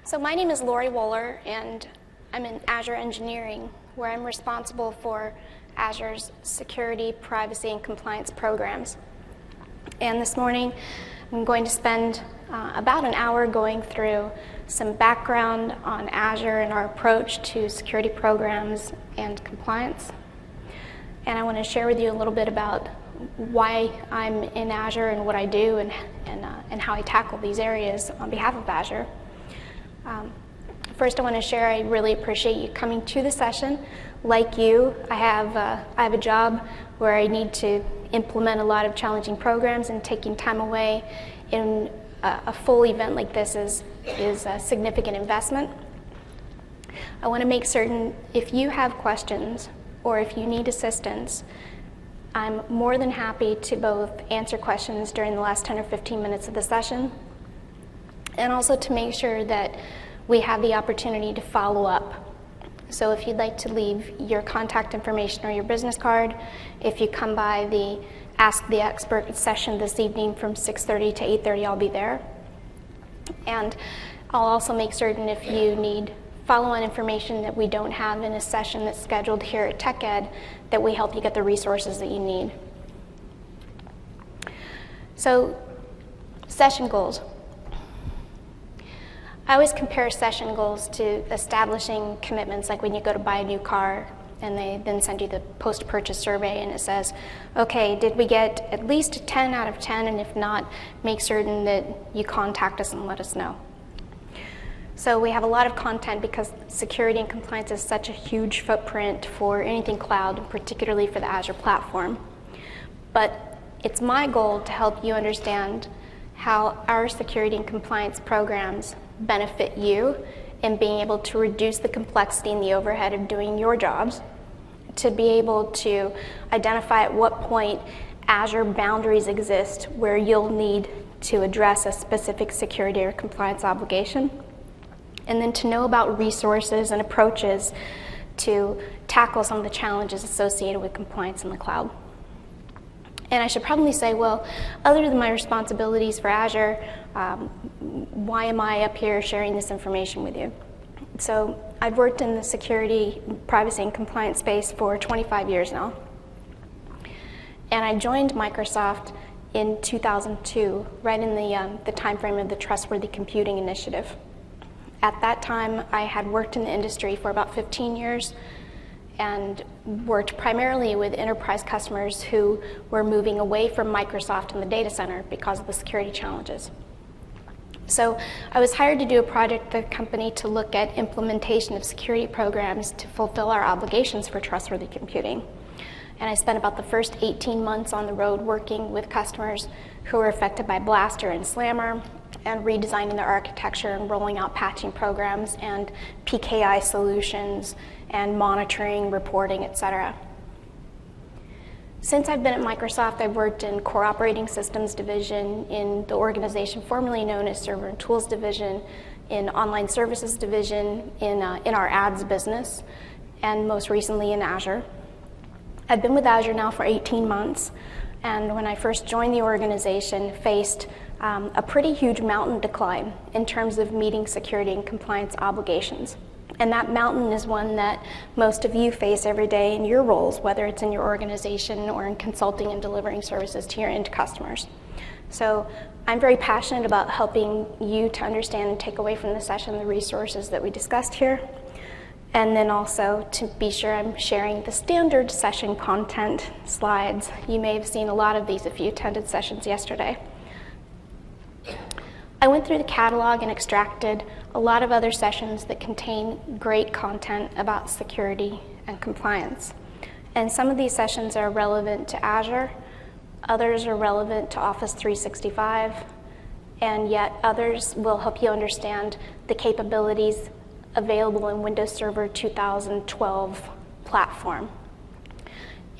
So my name is Lori Wohler, and I'm in Azure Engineering, where I'm responsible for Azure's security, privacy, and compliance programs. And this morning, I'm going to spend about an hour going through some background on Azure and our approach to security programs and compliance. And I want to share with you a little bit about why I'm in Azure and what I do and how I tackle these areas on behalf of Azure. First, I want to share I really appreciate you coming to the session. Like you, I have a job where I need to implement a lot of challenging programs, and taking time away in a full event like this is a significant investment. I want to make certain if you have questions or if you need assistance, I'm more than happy to both answer questions during the last 10 or 15 minutes of the session, and also to make sure that we have the opportunity to follow up. So if you'd like to leave your contact information or your business card, if you come by the Ask the Expert session this evening from 6:30 to 8:30, I'll be there. And I'll also make certain if you need follow-on information that we don't have in a session that's scheduled here at TechEd, that we help you get the resources that you need. So, session goals. I always compare session goals to establishing commitments, like when you go to buy a new car and they then send you the post-purchase survey and it says, okay, did we get at least a 10 out of 10, and if not, make certain that you contact us and let us know. So we have a lot of content because security and compliance is such a huge footprint for anything cloud, and particularly for the Azure platform. But it's my goal to help you understand how our security and compliance programs benefit you in being able to reduce the complexity and the overhead of doing your jobs, to be able to identify at what point Azure boundaries exist where you'll need to address a specific security or compliance obligation, and then to know about resources and approaches to tackle some of the challenges associated with compliance in the cloud. And I should probably say, well, other than my responsibilities for Azure, why am I up here sharing this information with you? So I've worked in the security, privacy, and compliance space for 25 years now. And I joined Microsoft in 2002, right in the time frame of the Trustworthy Computing Initiative. At that time, I had worked in the industry for about 15 years and worked primarily with enterprise customers who were moving away from Microsoft in the data center because of the security challenges. So I was hired to do a project at the company to look at implementation of security programs to fulfill our obligations for trustworthy computing. And I spent about the first 18 months on the road working with customers who were affected by Blaster and Slammer, and redesigning their architecture and rolling out patching programs and PKI solutions and monitoring, reporting, etc. Since I've been at Microsoft, I've worked in core operating systems division, in the organization formerly known as server and tools division, in online services division, in our ads business, and most recently in Azure. I've been with Azure now for 18 months, and when I first joined the organization, faced a pretty huge mountain to climb in terms of meeting security and compliance obligations. And that mountain is one that most of you face every day in your roles, whether it's in your organization or in consulting and delivering services to your end customers. So I'm very passionate about helping you to understand and take away from the session the resources that we discussed here. And then also to be sure I'm sharing the standard session content slides. You may have seen a lot of these if you attended sessions yesterday. I went through the catalog and extracted a lot of other sessions that contain great content about security and compliance. And some of these sessions are relevant to Azure, others are relevant to Office 365, and yet others will help you understand the capabilities available in Windows Server 2012 platform.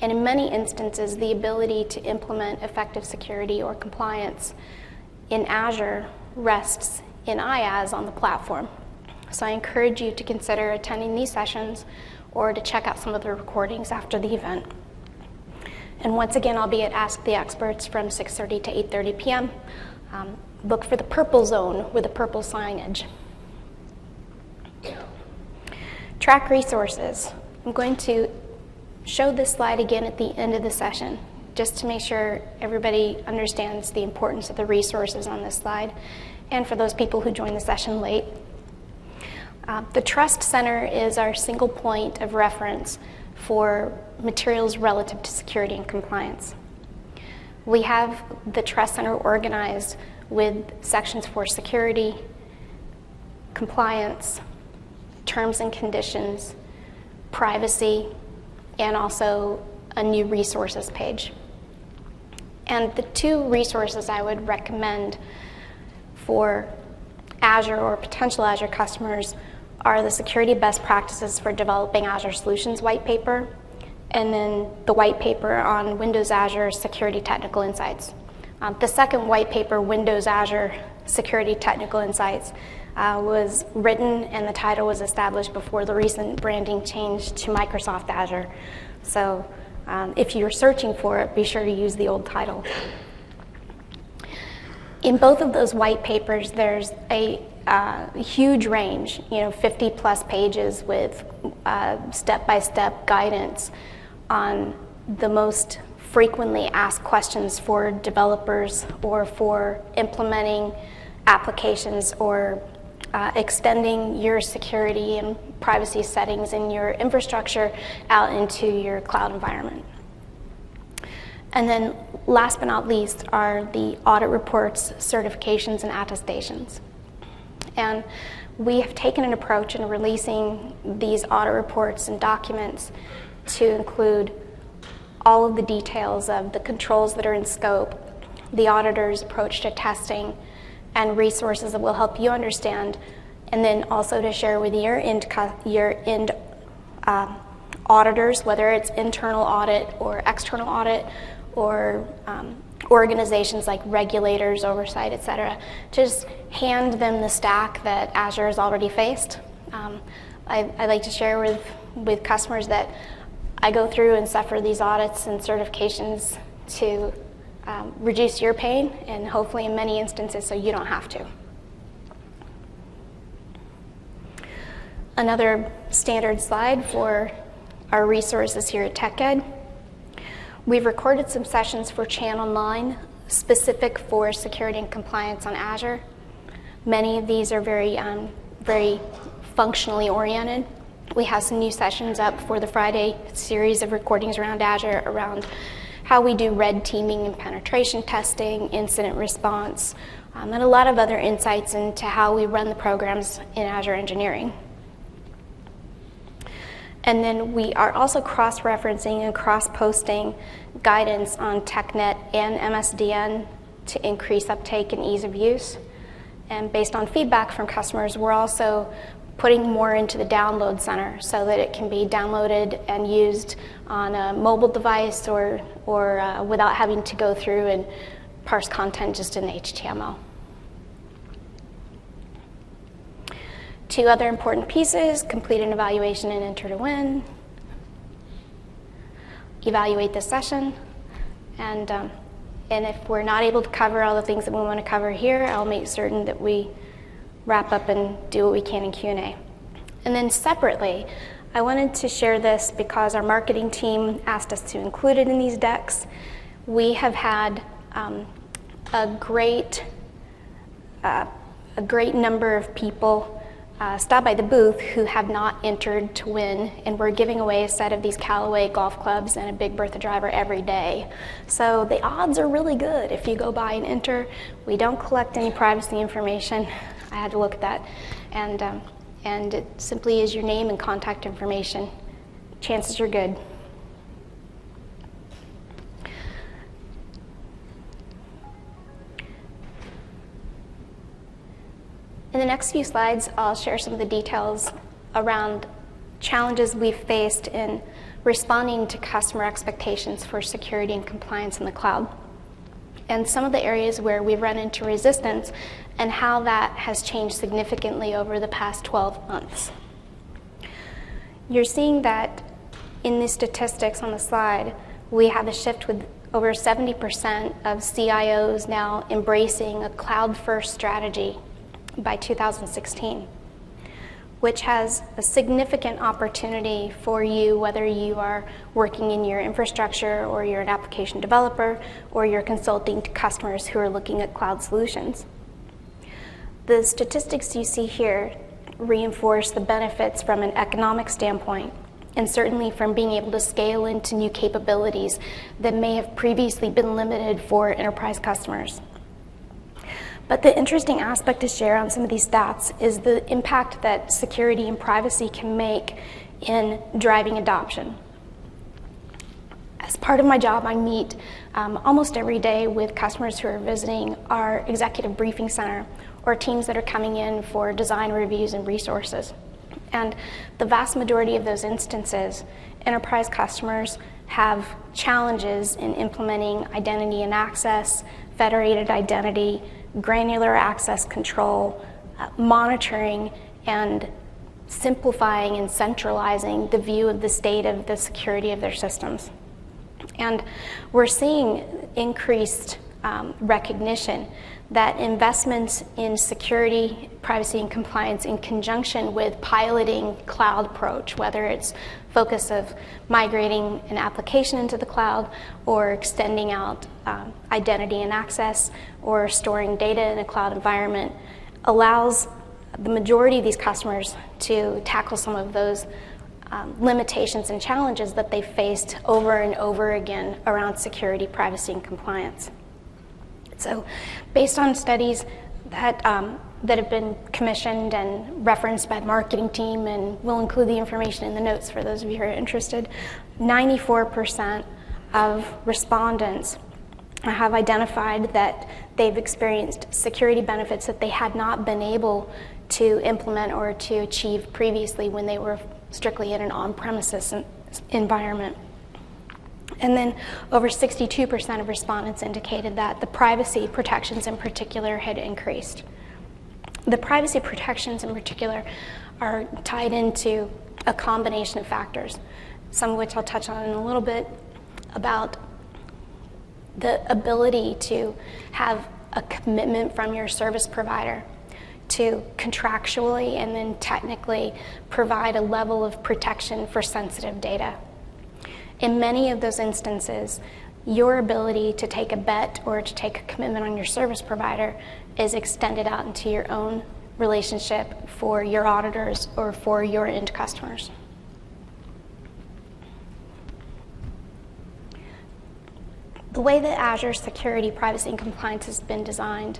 And in many instances, the ability to implement effective security or compliance in Azure rests in IaaS on the platform. So I encourage you to consider attending these sessions or to check out some of the recordings after the event. And once again, I'll be at Ask the Experts from 6:30 to 8:30 p.m. Look for the purple zone with the purple signage. track resources. I'm going to show this slide again at the end of the session, just to make sure everybody understands the importance of the resources on this slide, and for those people who joined the session late. The Trust Center is our single point of reference for materials relative to security and compliance. We have the Trust Center organized with sections for security, compliance, terms and conditions, privacy, and also a new resources page. And the two resources I would recommend for Azure or potential Azure customers are the Security Best Practices for Developing Azure Solutions white paper, and then the white paper on Windows Azure Security Technical Insights. The second white paper, Windows Azure Security Technical Insights, was written and the title was established before the recent branding change to Microsoft Azure. So if you're searching for it, be sure to use the old title. In both of those white papers, there's a huge range, 50 plus pages with step-by-step guidance on the most frequently asked questions for developers or for implementing applications or extending your security and privacy settings in your infrastructure out into your cloud environment. And then last but not least are the audit reports, certifications, and attestations. And we have taken an approach in releasing these audit reports and documents to include all of the details of the controls that are in scope, the auditor's approach to testing, and resources that will help you understand, and then also to share with your end auditors, whether it's internal audit or external audit, or organizations like regulators, oversight, et cetera, just hand them the stack that Azure has already faced. I like to share with customers that I go through and suffer these audits and certifications to reduce your pain, and hopefully in many instances so you don't have to. Another standard slide for our resources here at TechEd. We've recorded some sessions for Channel 9 specific for security and compliance on Azure. Many of these are very functionally oriented. We have some new sessions up for the Friday series of recordings around Azure, around how we do red teaming and penetration testing, incident response, and a lot of other insights into how we run the programs in Azure engineering. And then we are also cross-referencing and cross-posting guidance on TechNet and MSDN to increase uptake and ease of use. And based on feedback from customers, we're also putting more into the download center so that it can be downloaded and used on a mobile device or without having to go through and parse content just in HTML. Two other important pieces: complete an evaluation and enter to win. Evaluate the session. And if we're not able to cover all the things that we want to cover here, I'll make certain that we wrap up and do what we can in Q&A. And then separately, I wanted to share this because our marketing team asked us to include it in these decks. We have had a great number of people stop by the booth who have not entered to win, and we're giving away a set of these Callaway golf clubs and a Big Bertha driver every day. So the odds are really good if you go by and enter. We don't collect any privacy information. I had to look at that, and it simply is your name and contact information. Chances are good. In the next few slides, I'll share some of the details around challenges we've faced in responding to customer expectations for security and compliance in the cloud, and some of the areas where we've run into resistance and how that has changed significantly over the past 12 months. You're seeing that in the statistics on the slide, we have a shift with over 70% of CIOs now embracing a cloud-first strategy by 2016. which has a significant opportunity for you, whether you are working in your infrastructure or you're an application developer or you're consulting to customers who are looking at cloud solutions. The statistics you see here reinforce the benefits from an economic standpoint, and certainly from being able to scale into new capabilities that may have previously been limited for enterprise customers. But the interesting aspect to share on some of these stats is the impact that security and privacy can make in driving adoption. As part of my job, I meet almost every day with customers who are visiting our executive briefing center or teams that are coming in for design reviews and resources. And the vast majority of those instances, enterprise customers have challenges in implementing identity and access, federated identity, granular access control, monitoring, and simplifying and centralizing the view of the state of the security of their systems. And we're seeing increased recognition that investments in security, privacy, and compliance in conjunction with piloting cloud approach, whether it's focus of migrating an application into the cloud or extending out identity and access or storing data in a cloud environment, allows the majority of these customers to tackle some of those limitations and challenges that they faced over and over again around security, privacy, and compliance. So based on studies that have been commissioned and referenced by the marketing team, and we'll include the information in the notes for those of you who are interested, 94% of respondents have identified that they've experienced security benefits that they had not been able to implement or to achieve previously when they were strictly in an on-premises environment. And then over 62% of respondents indicated that the privacy protections in particular had increased. The privacy protections in particular are tied into a combination of factors, some of which I'll touch on in a little bit, about the ability to have a commitment from your service provider to contractually and then technically provide a level of protection for sensitive data. In many of those instances, your ability to take a bet or to take a commitment on your service provider is extended out into your own relationship for your auditors or for your end customers. The way that Azure security, privacy, and compliance has been designed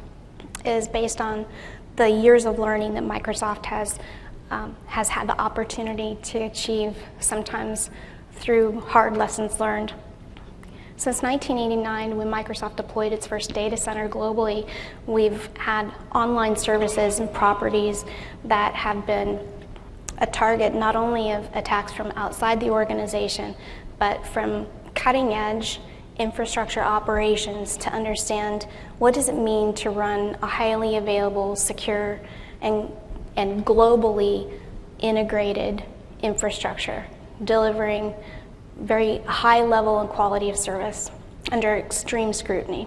is based on the years of learning that Microsoft has had the opportunity to achieve, sometimes through hard lessons learned. Since 1989, when Microsoft deployed its first data center globally, we've had online services and properties that have been a target not only of attacks from outside the organization, but from cutting edge infrastructure operations to understand what does it mean to run a highly available, secure, and globally integrated infrastructure, delivering very high level and quality of service under extreme scrutiny.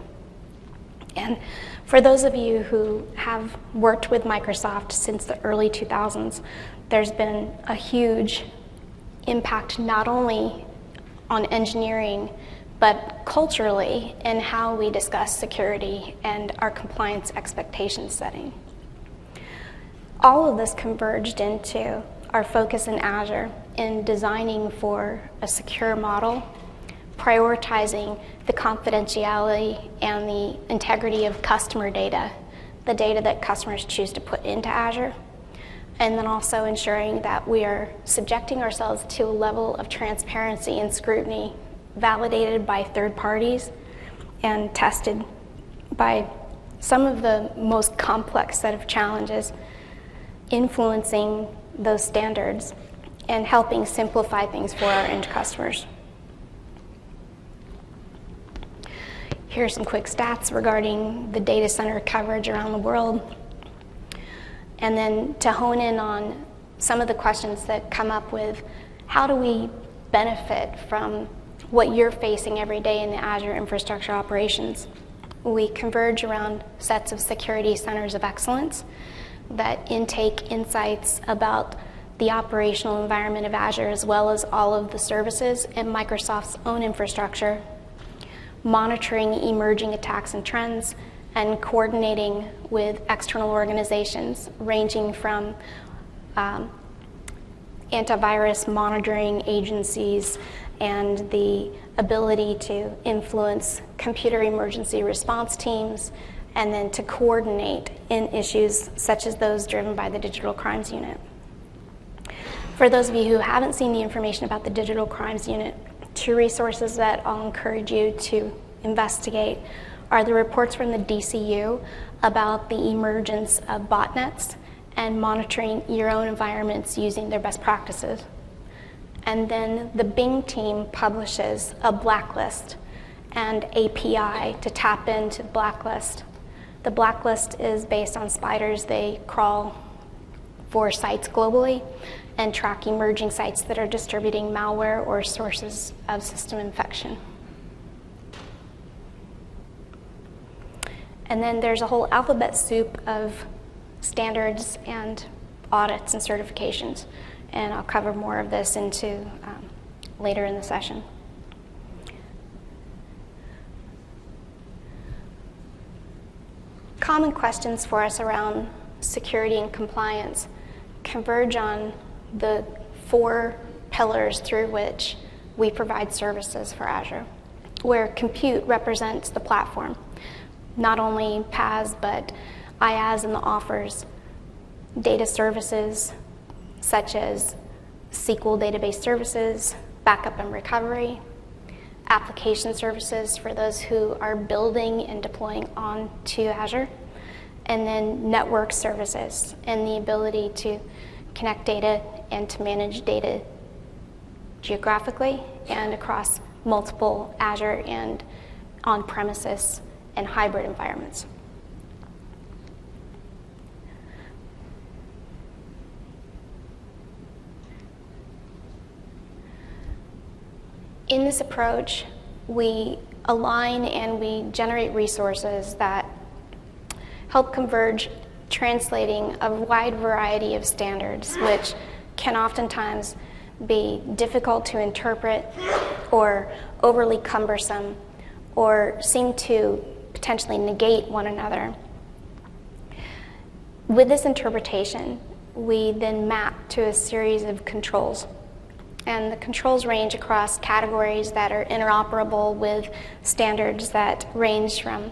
And for those of you who have worked with Microsoft since the early 2000s, there's been a huge impact not only on engineering, but culturally in how we discuss security and our compliance expectation setting. All of this converged into our focus in Azure in designing for a secure model, prioritizing the confidentiality and the integrity of customer data, the data that customers choose to put into Azure, and then also ensuring that we are subjecting ourselves to a level of transparency and scrutiny validated by third parties and tested by some of the most complex set of challenges, influencing those standards and helping simplify things for our end customers. Here are some quick stats regarding the data center coverage around the world. And then to hone in on some of the questions that come up with, how do we benefit from what you're facing every day in the Azure infrastructure operations? We converge around sets of security centers of excellence that intake insights about the operational environment of Azure, as well as all of the services and Microsoft's own infrastructure, monitoring emerging attacks and trends, and coordinating with external organizations ranging from antivirus monitoring agencies and the ability to influence computer emergency response teams, and then to coordinate in issues such as those driven by the Digital Crimes Unit. For those of you who haven't seen the information about the Digital Crimes Unit, 2 resources that I'll encourage you to investigate are the reports from the DCU about the emergence of botnets and monitoring your own environments using their best practices. And then the Bing team publishes a blacklist and API to tap into the blacklist. The blacklist is based on spiders. They crawl for sites globally and track emerging sites that are distributing malware or sources of system infection. And then there's a whole alphabet soup of standards and audits and certifications, and I'll cover more of this into later in the session. Common questions for us around security and compliance converge on the 4 pillars through which we provide services for Azure, where compute represents the platform, not only PaaS, but IaaS and the offers, data services such as SQL database services, backup and recovery, application services for those who are building and deploying onto Azure, and then network services and the ability to connect data and to manage data geographically and across multiple Azure and on-premises and hybrid environments. In this approach, we align and we generate resources that help converge translating a wide variety of standards, which can oftentimes be difficult to interpret or overly cumbersome or seem to potentially negate one another. With this interpretation, we then map to a series of controls. And the controls range across categories that are interoperable with standards that range from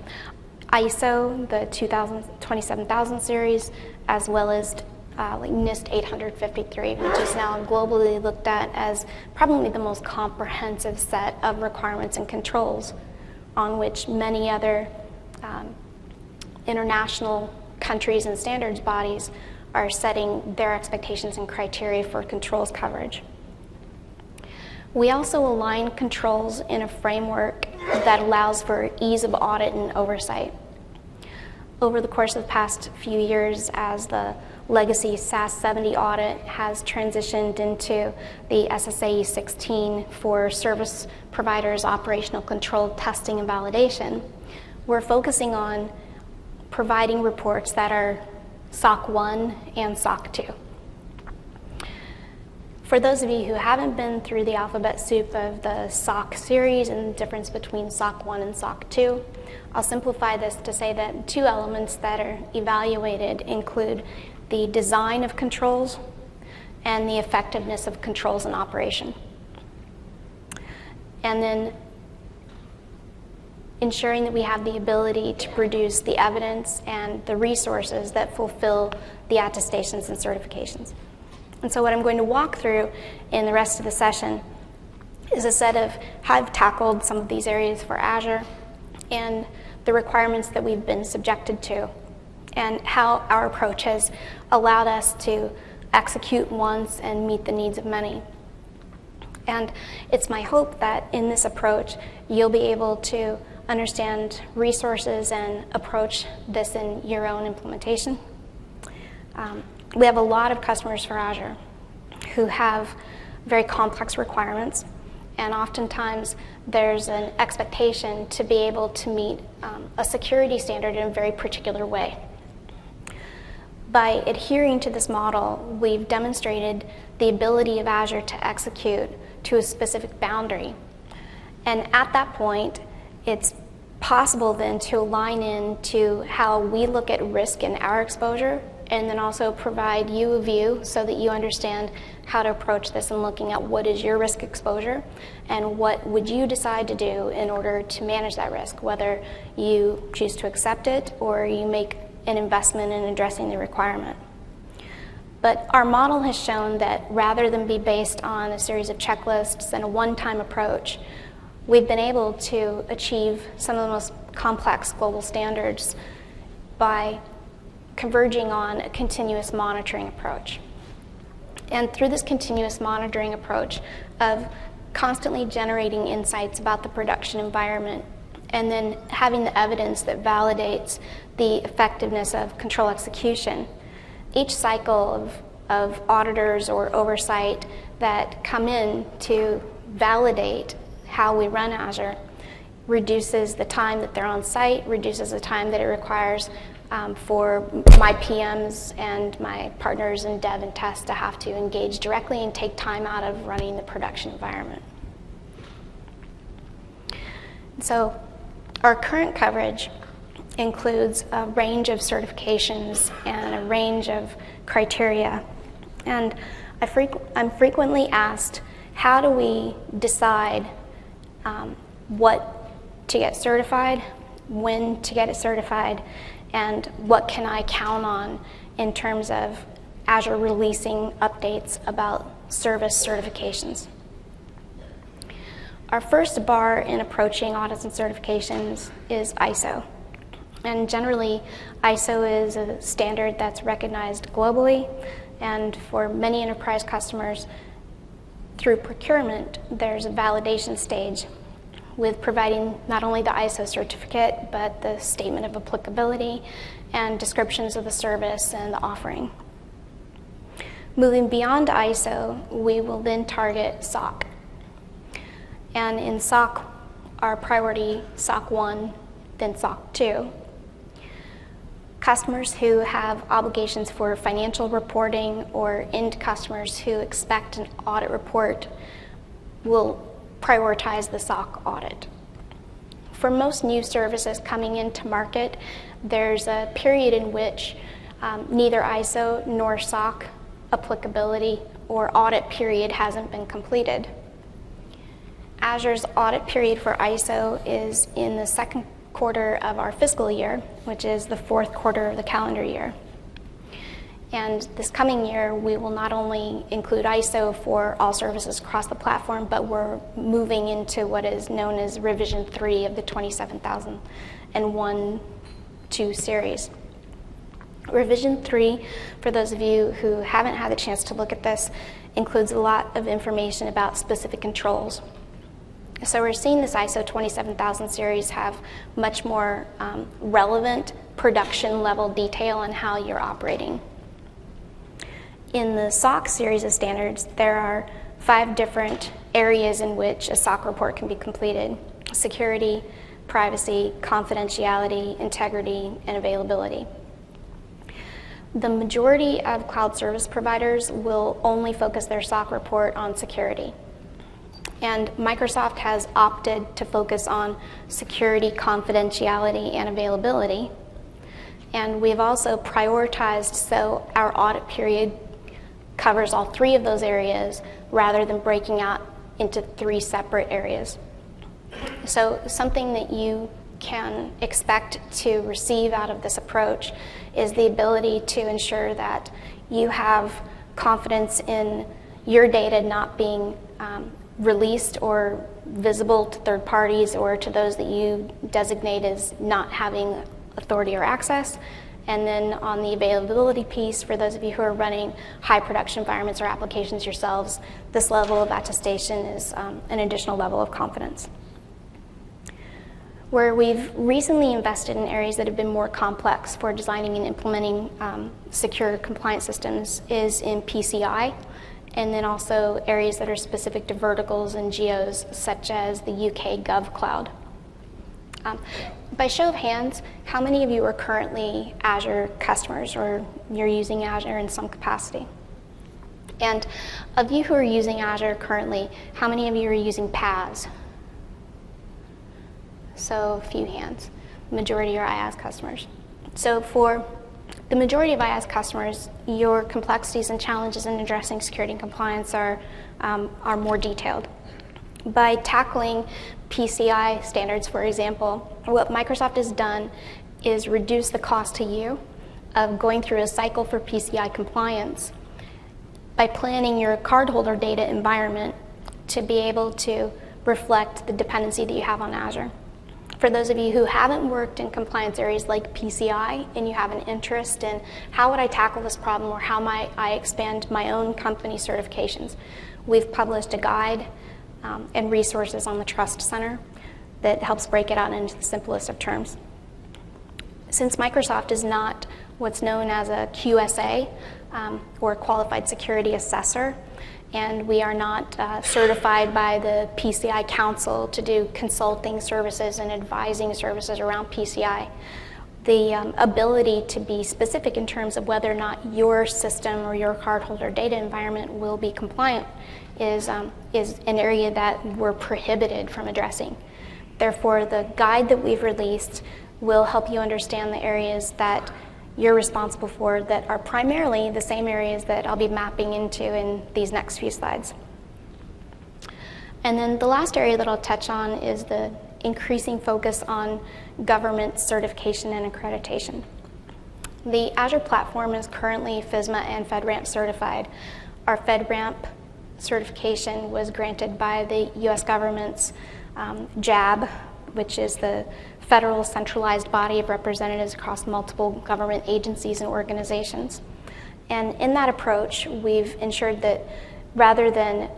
ISO, the 27000 series, as well as like NIST 853, which is now globally looked at as probably the most comprehensive set of requirements and controls on which many other international countries and standards bodies are setting their expectations and criteria for controls coverage. We also align controls in a framework that allows for ease of audit and oversight. Over the course of the past few years, as the legacy SAS 70 audit has transitioned into the SSAE 16 for service providers' operational control testing and validation, we're focusing on providing reports that are SOC 1 and SOC 2. For those of you who haven't been through the alphabet soup of the SOC series and the difference between SOC 1 and SOC 2, I'll simplify this to say that 2 elements that are evaluated include the design of controls and the effectiveness of controls in operation. And then ensuring that we have the ability to produce the evidence and the resources that fulfill the attestations and certifications. And so what I'm going to walk through in the rest of the session is a set of how I've tackled some of these areas for Azure and the requirements that we've been subjected to and how our approach has allowed us to execute once and meet the needs of many. And it's my hope that in this approach, you'll be able to understand resources and approach this in your own implementation. We have a lot of customers for Azure who have very complex requirements, and oftentimes there's an expectation to be able to meet a security standard in a very particular way. By adhering to this model, we've demonstrated the ability of Azure to execute to a specific boundary. And at that point, it's possible then to align into how we look at risk in our exposure, and then also provide you a view so that you understand how to approach this and looking at what is your risk exposure and what would you decide to do in order to manage that risk, whether you choose to accept it or you make an investment in addressing the requirement. But our model has shown that rather than be based on a series of checklists and a one-time approach, we've been able to achieve some of the most complex global standards by converging on a continuous monitoring approach. And through this continuous monitoring approach of constantly generating insights about the production environment and then having the evidence that validates the effectiveness of control execution, each cycle of auditors or oversight that come in to validate how we run Azure reduces the time that they're on site, reduces the time that it requires for my PMs and my partners in dev and test to have to engage directly and take time out of running the production environment. So our current coverage includes a range of certifications and a range of criteria. And I'm frequently asked, how do we decide what to get certified, when to get it certified, and what can I count on in terms of Azure releasing updates about service certifications. Our first bar in approaching audits and certifications is ISO. And generally, ISO is a standard that's recognized globally, and for many enterprise customers, through procurement, there's a validation stage with providing not only the ISO certificate, but the statement of applicability and descriptions of the service and the offering. Moving beyond ISO, we will then target SOC. And in SOC, our priority, SOC 1, then SOC 2. Customers who have obligations for financial reporting or end customers who expect an audit report will prioritize the SOC audit. For most new services coming into market, there's a period in which neither ISO nor SOC applicability or audit period hasn't been completed. Azure's audit period for ISO is in the second quarter of our fiscal year, which is the fourth quarter of the calendar year. And this coming year, we will not only include ISO for all services across the platform, but we're moving into what is known as Revision 3 of the 27001-2 series. Revision 3, for those of you who haven't had the chance to look at this, includes a lot of information about specific controls. So we're seeing this ISO 27000 series have much more relevant production level detail on how you're operating. In the SOC series of standards, there are 5 different areas in which a SOC report can be completed: security, privacy, confidentiality, integrity, and availability. The majority of cloud service providers will only focus their SOC report on security. And Microsoft has opted to focus on security, confidentiality, and availability. And we've also prioritized so our audit period covers all 3 of those areas rather than breaking out into 3 separate areas. So something that you can expect to receive out of this approach is the ability to ensure that you have confidence in your data not being released or visible to third parties or to those that you designate as not having authority or access. And then on the availability piece, for those of you who are running high production environments or applications yourselves, this level of attestation is an additional level of confidence. Where we've recently invested in areas that have been more complex for designing and implementing secure compliance systems is in PCI, and then also areas that are specific to verticals and geos, such as the UK GovCloud. By show of hands, how many of you are currently Azure customers, or you're using Azure in some capacity? And of you who are using Azure currently, how many of you are using PaaS? So a few hands. The majority are IaaS customers. So for the majority of IaaS customers, your complexities and challenges in addressing security and compliance are more detailed. By tackling PCI standards, for example, what Microsoft has done is reduce the cost to you of going through a cycle for PCI compliance by planning your cardholder data environment to be able to reflect the dependency that you have on Azure. For those of you who haven't worked in compliance areas like PCI and you have an interest in how would I tackle this problem or how might I expand my own company certifications, we've published a guide and resources on the Trust Center that helps break it out into the simplest of terms. Since Microsoft is not what's known as a QSA or Qualified Security Assessor, and we are not certified by the PCI Council to do consulting services and advising services around PCI, the ability to be specific in terms of whether or not your system or your cardholder data environment will be compliant is an area that we're prohibited from addressing. Therefore, the guide that we've released will help you understand the areas that you're responsible for that are primarily the same areas that I'll be mapping into in these next few slides. And then the last area that I'll touch on is the increasing focus on government certification and accreditation. The Azure platform is currently FISMA and FedRAMP certified. Our FedRAMP certification was granted by the US government's JAB, which is the federal centralized body of representatives across multiple government agencies and organizations. And in that approach, we've ensured that rather than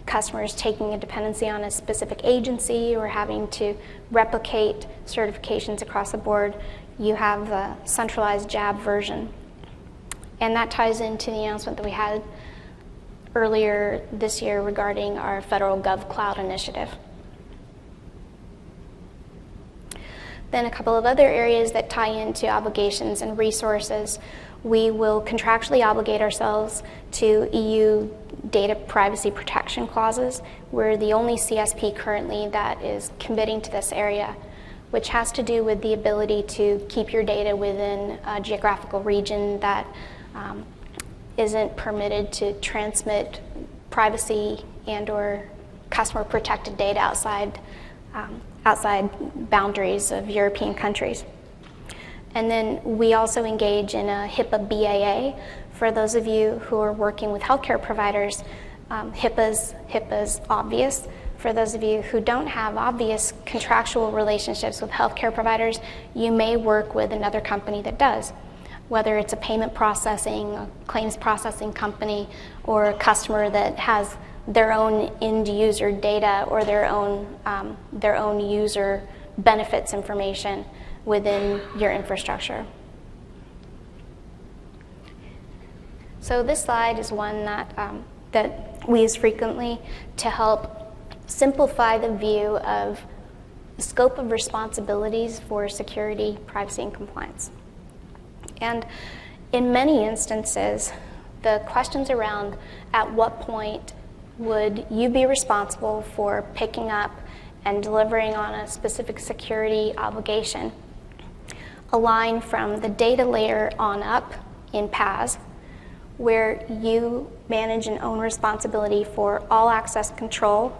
customers taking a dependency on a specific agency or having to replicate certifications across the board, you have the centralized JAB version. And that ties into the announcement that we had earlier this year regarding our federal GovCloud initiative. Then a couple of other areas that tie into obligations and resources. We will contractually obligate ourselves to EU data privacy protection clauses. We're the only CSP currently that is committing to this area, which has to do with the ability to keep your data within a geographical region that isn't permitted to transmit privacy and or customer protected data outside boundaries of European countries. And then we also engage in a HIPAA BAA. For those of you who are working with healthcare providers, HIPAA's obvious. For those of you who don't have obvious contractual relationships with healthcare providers, you may work with another company that does, whether it's a payment processing, a claims processing company, or a customer that has their own end user data or their own user benefits information within your infrastructure. So this slide is one that we use frequently to help simplify the view of the scope of responsibilities for security, privacy, and compliance. And in many instances, the questions around at what point would you be responsible for picking up and delivering on a specific security obligation align from the data layer on up in PaaS, where you manage and own responsibility for all access control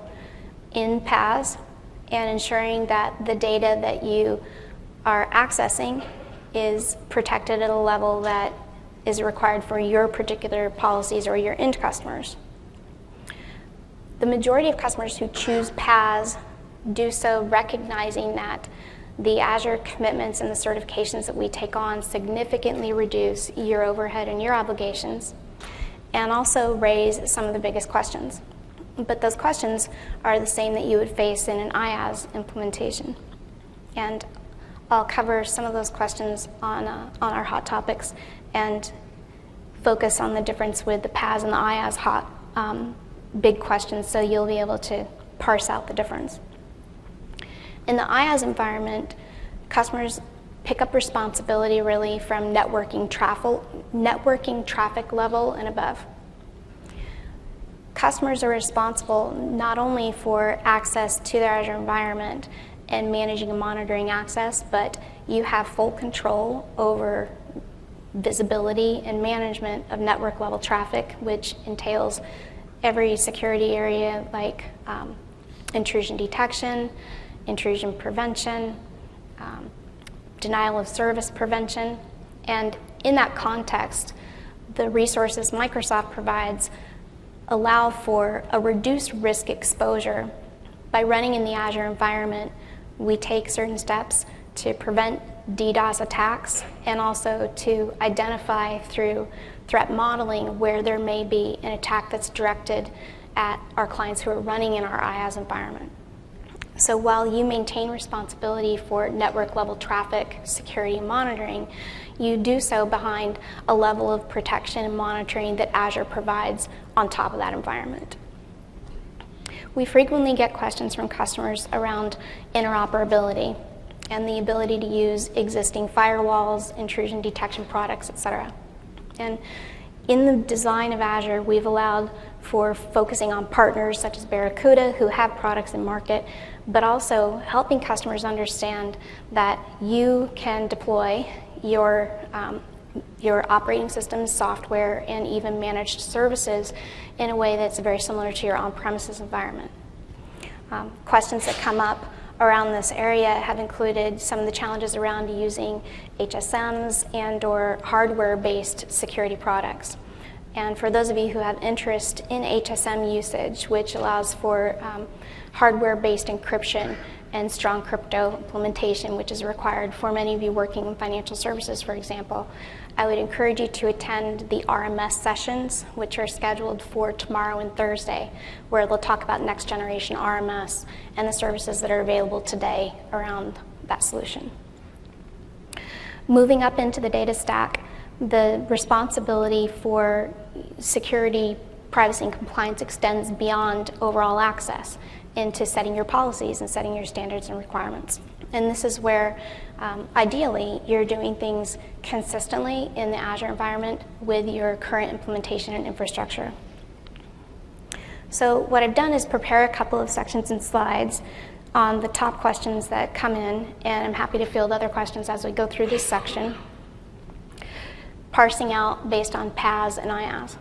in PaaS and ensuring that the data that you are accessing is protected at a level that is required for your particular policies or your end customers. The majority of customers who choose PaaS do so recognizing that the Azure commitments and the certifications that we take on significantly reduce your overhead and your obligations, and also raise some of the biggest questions. But those questions are the same that you would face in an IaaS implementation. And I'll cover some of those questions on our hot topics and focus on the difference with the PaaS and the IaaS hot big questions, so you'll be able to parse out the difference. In the IaaS environment, Customers pick up responsibility really from networking traffic level and above. Customers are responsible not only for access to their Azure environment and managing and monitoring access, but you have full control over visibility and management of network level traffic, which entails every security area like intrusion detection, intrusion prevention, denial of service prevention. And in that context, the resources Microsoft provides allow for a reduced risk exposure. By running in the Azure environment, we take certain steps to prevent DDoS attacks and also to identify through threat modeling where there may be an attack that's directed at our clients who are running in our IaaS environment. So while you maintain responsibility for network level traffic, security, and monitoring, you do so behind a level of protection and monitoring that Azure provides on top of that environment. We frequently get questions from customers around interoperability and the ability to use existing firewalls, intrusion detection products, etc. And in the design of Azure, we've allowed for focusing on partners such as Barracuda who have products in market, but also helping customers understand that you can deploy your operating system, software, and even managed services in a way that's very similar to your on-premises environment. Questions that come up around this area have included some of the challenges around using HSMs and or hardware-based security products. And for those of you who have interest in HSM usage, which allows for hardware-based encryption and strong crypto implementation, which is required for many of you working in financial services, for example, I would encourage you to attend the RMS sessions, which are scheduled for tomorrow and Thursday, where they'll talk about next generation RMS and the services that are available today around that solution. Moving up into the data stack, the responsibility for security, privacy, and compliance extends beyond overall access into setting your policies and setting your standards and requirements. And this is where, ideally, you're doing things consistently in the Azure environment with your current implementation and infrastructure. So what I've done is prepare a couple of sections and slides on the top questions that come in, and I'm happy to field other questions as we go through this section, parsing out based on PaaS and IaaS.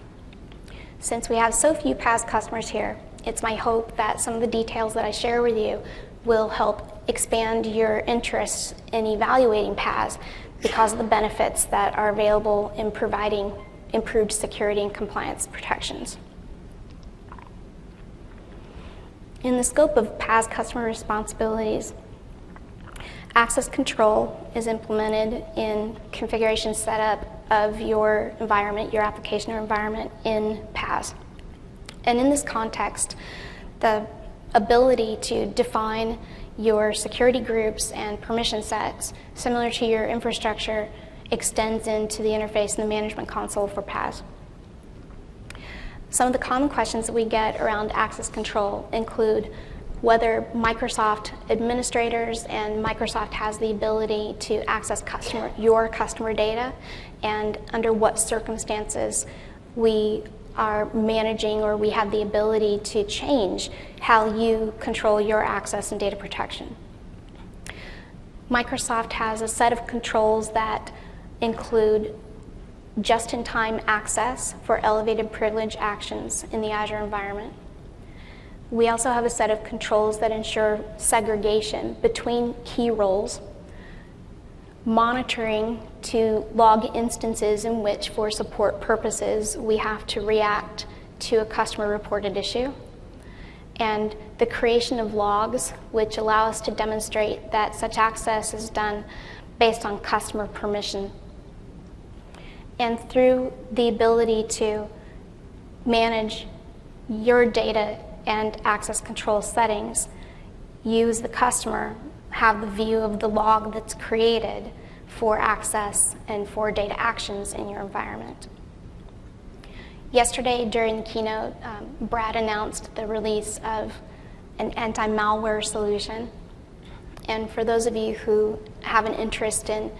Since we have so few PaaS customers here, it's my hope that some of the details that I share with you will help expand your interest in evaluating PaaS because of the benefits that are available in providing improved security and compliance protections. In the scope of PaaS customer responsibilities, access control is implemented in configuration setup of your environment, your application or environment in PaaS. And in this context, the ability to define your security groups and permission sets, similar to your infrastructure, extends into the interface and the management console for PaaS. Some of the common questions that we get around access control include whether Microsoft administrators and Microsoft has the ability to access your customer data, and under what circumstances we are managing or we have the ability to change how you control your access and data protection. Microsoft has a set of controls that include just-in-time access for elevated privilege actions in the Azure environment. We also have a set of controls that ensure segregation between key roles, monitoring to log instances in which, for support purposes, we have to react to a customer-reported issue, and the creation of logs, which allow us to demonstrate that such access is done based on customer permission. And through the ability to manage your data and access control settings, you as the customer have the view of the log that's created for access and for data actions in your environment. Yesterday during the keynote, Brad announced the release of an anti-malware solution. And for those of you who have an interest in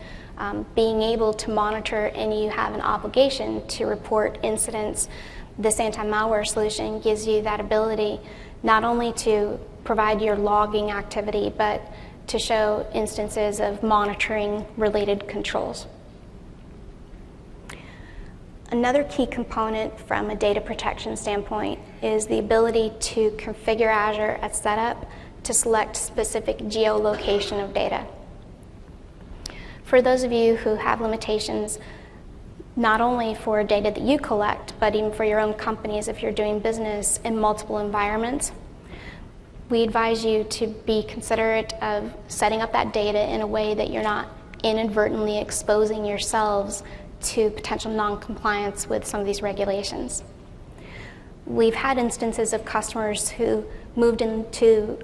being able to monitor and you have an obligation to report incidents, this anti-malware solution gives you that ability not only to provide your logging activity, but to show instances of monitoring related controls. Another key component from a data protection standpoint is the ability to configure Azure at setup to select specific geolocation of data. For those of you who have limitations, not only for data that you collect, but even for your own companies if you're doing business in multiple environments, we advise you to be considerate of setting up that data in a way that you're not inadvertently exposing yourselves to potential non-compliance with some of these regulations. We've had instances of customers who moved into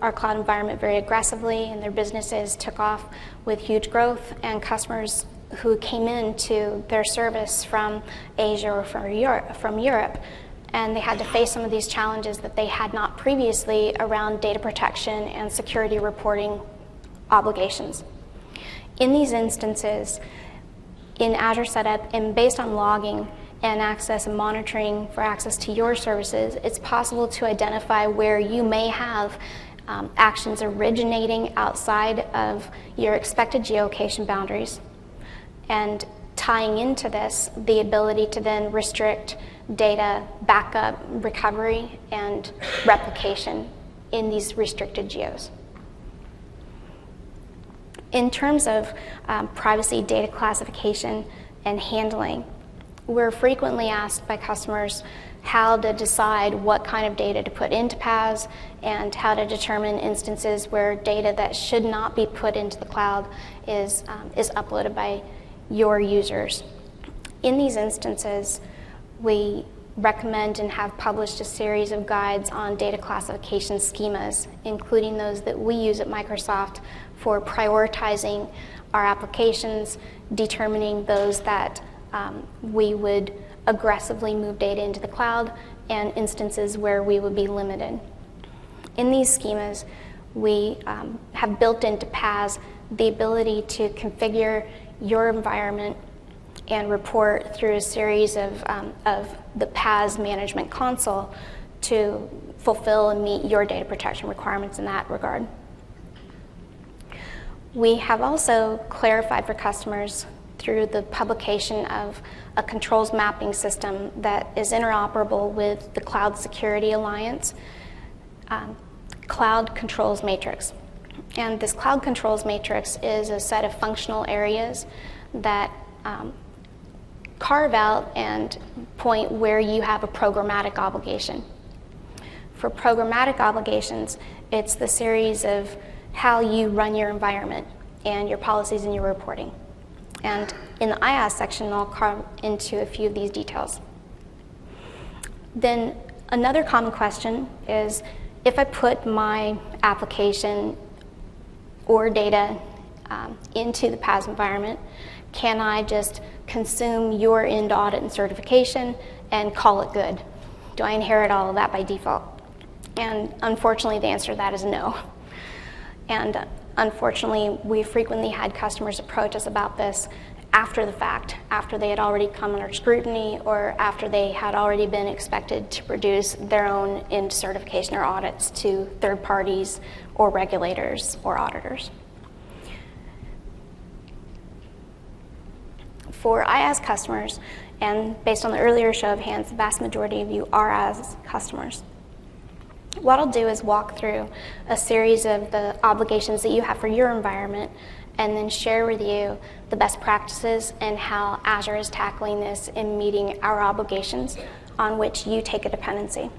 our cloud environment very aggressively, and their businesses took off with huge growth, and customers who came into their service from Asia or from Europe, and they had to face some of these challenges that they had not previously around data protection and security reporting obligations. In these instances, in Azure setup and based on logging and access and monitoring for access to your services, it's possible to identify where you may have actions originating outside of your expected geolocation boundaries, and tying into this the ability to then restrict data backup, recovery, and replication in these restricted geos. In terms of privacy data classification and handling, we're frequently asked by customers how to decide what kind of data to put into PaaS and how to determine instances where data that should not be put into the cloud is uploaded by your users. In these instances, we recommend and have published a series of guides on data classification schemas, including those that we use at Microsoft for prioritizing our applications, determining those that we would aggressively move data into the cloud, and instances where we would be limited. In these schemas, we have built into PaaS the ability to configure your environment and report through a series of the PaaS management console to fulfill and meet your data protection requirements in that regard. We have also clarified for customers through the publication of a controls mapping system that is interoperable with the Cloud Security Alliance Cloud Controls Matrix. And this Cloud Controls Matrix is a set of functional areas that carve out and point where you have a programmatic obligation. For programmatic obligations, it's the series of how you run your environment and your policies and your reporting. And in the IaaS section, I'll carve into a few of these details. Then another common question is, if I put my application or data into the PaaS environment, can I just consume your end audit and certification and call it good? Do I inherit all of that by default? And unfortunately, the answer to that is no. And unfortunately, we frequently had customers approach us about this after the fact, after they had already come under scrutiny or after they had already been expected to produce their own end certification or audits to third parties or regulators or auditors. For IaaS customers, and based on the earlier show of hands, the vast majority of you are IaaS customers. What I'll do is walk through a series of the obligations that you have for your environment and then share with you the best practices and how Azure is tackling this in meeting our obligations on which you take a dependency.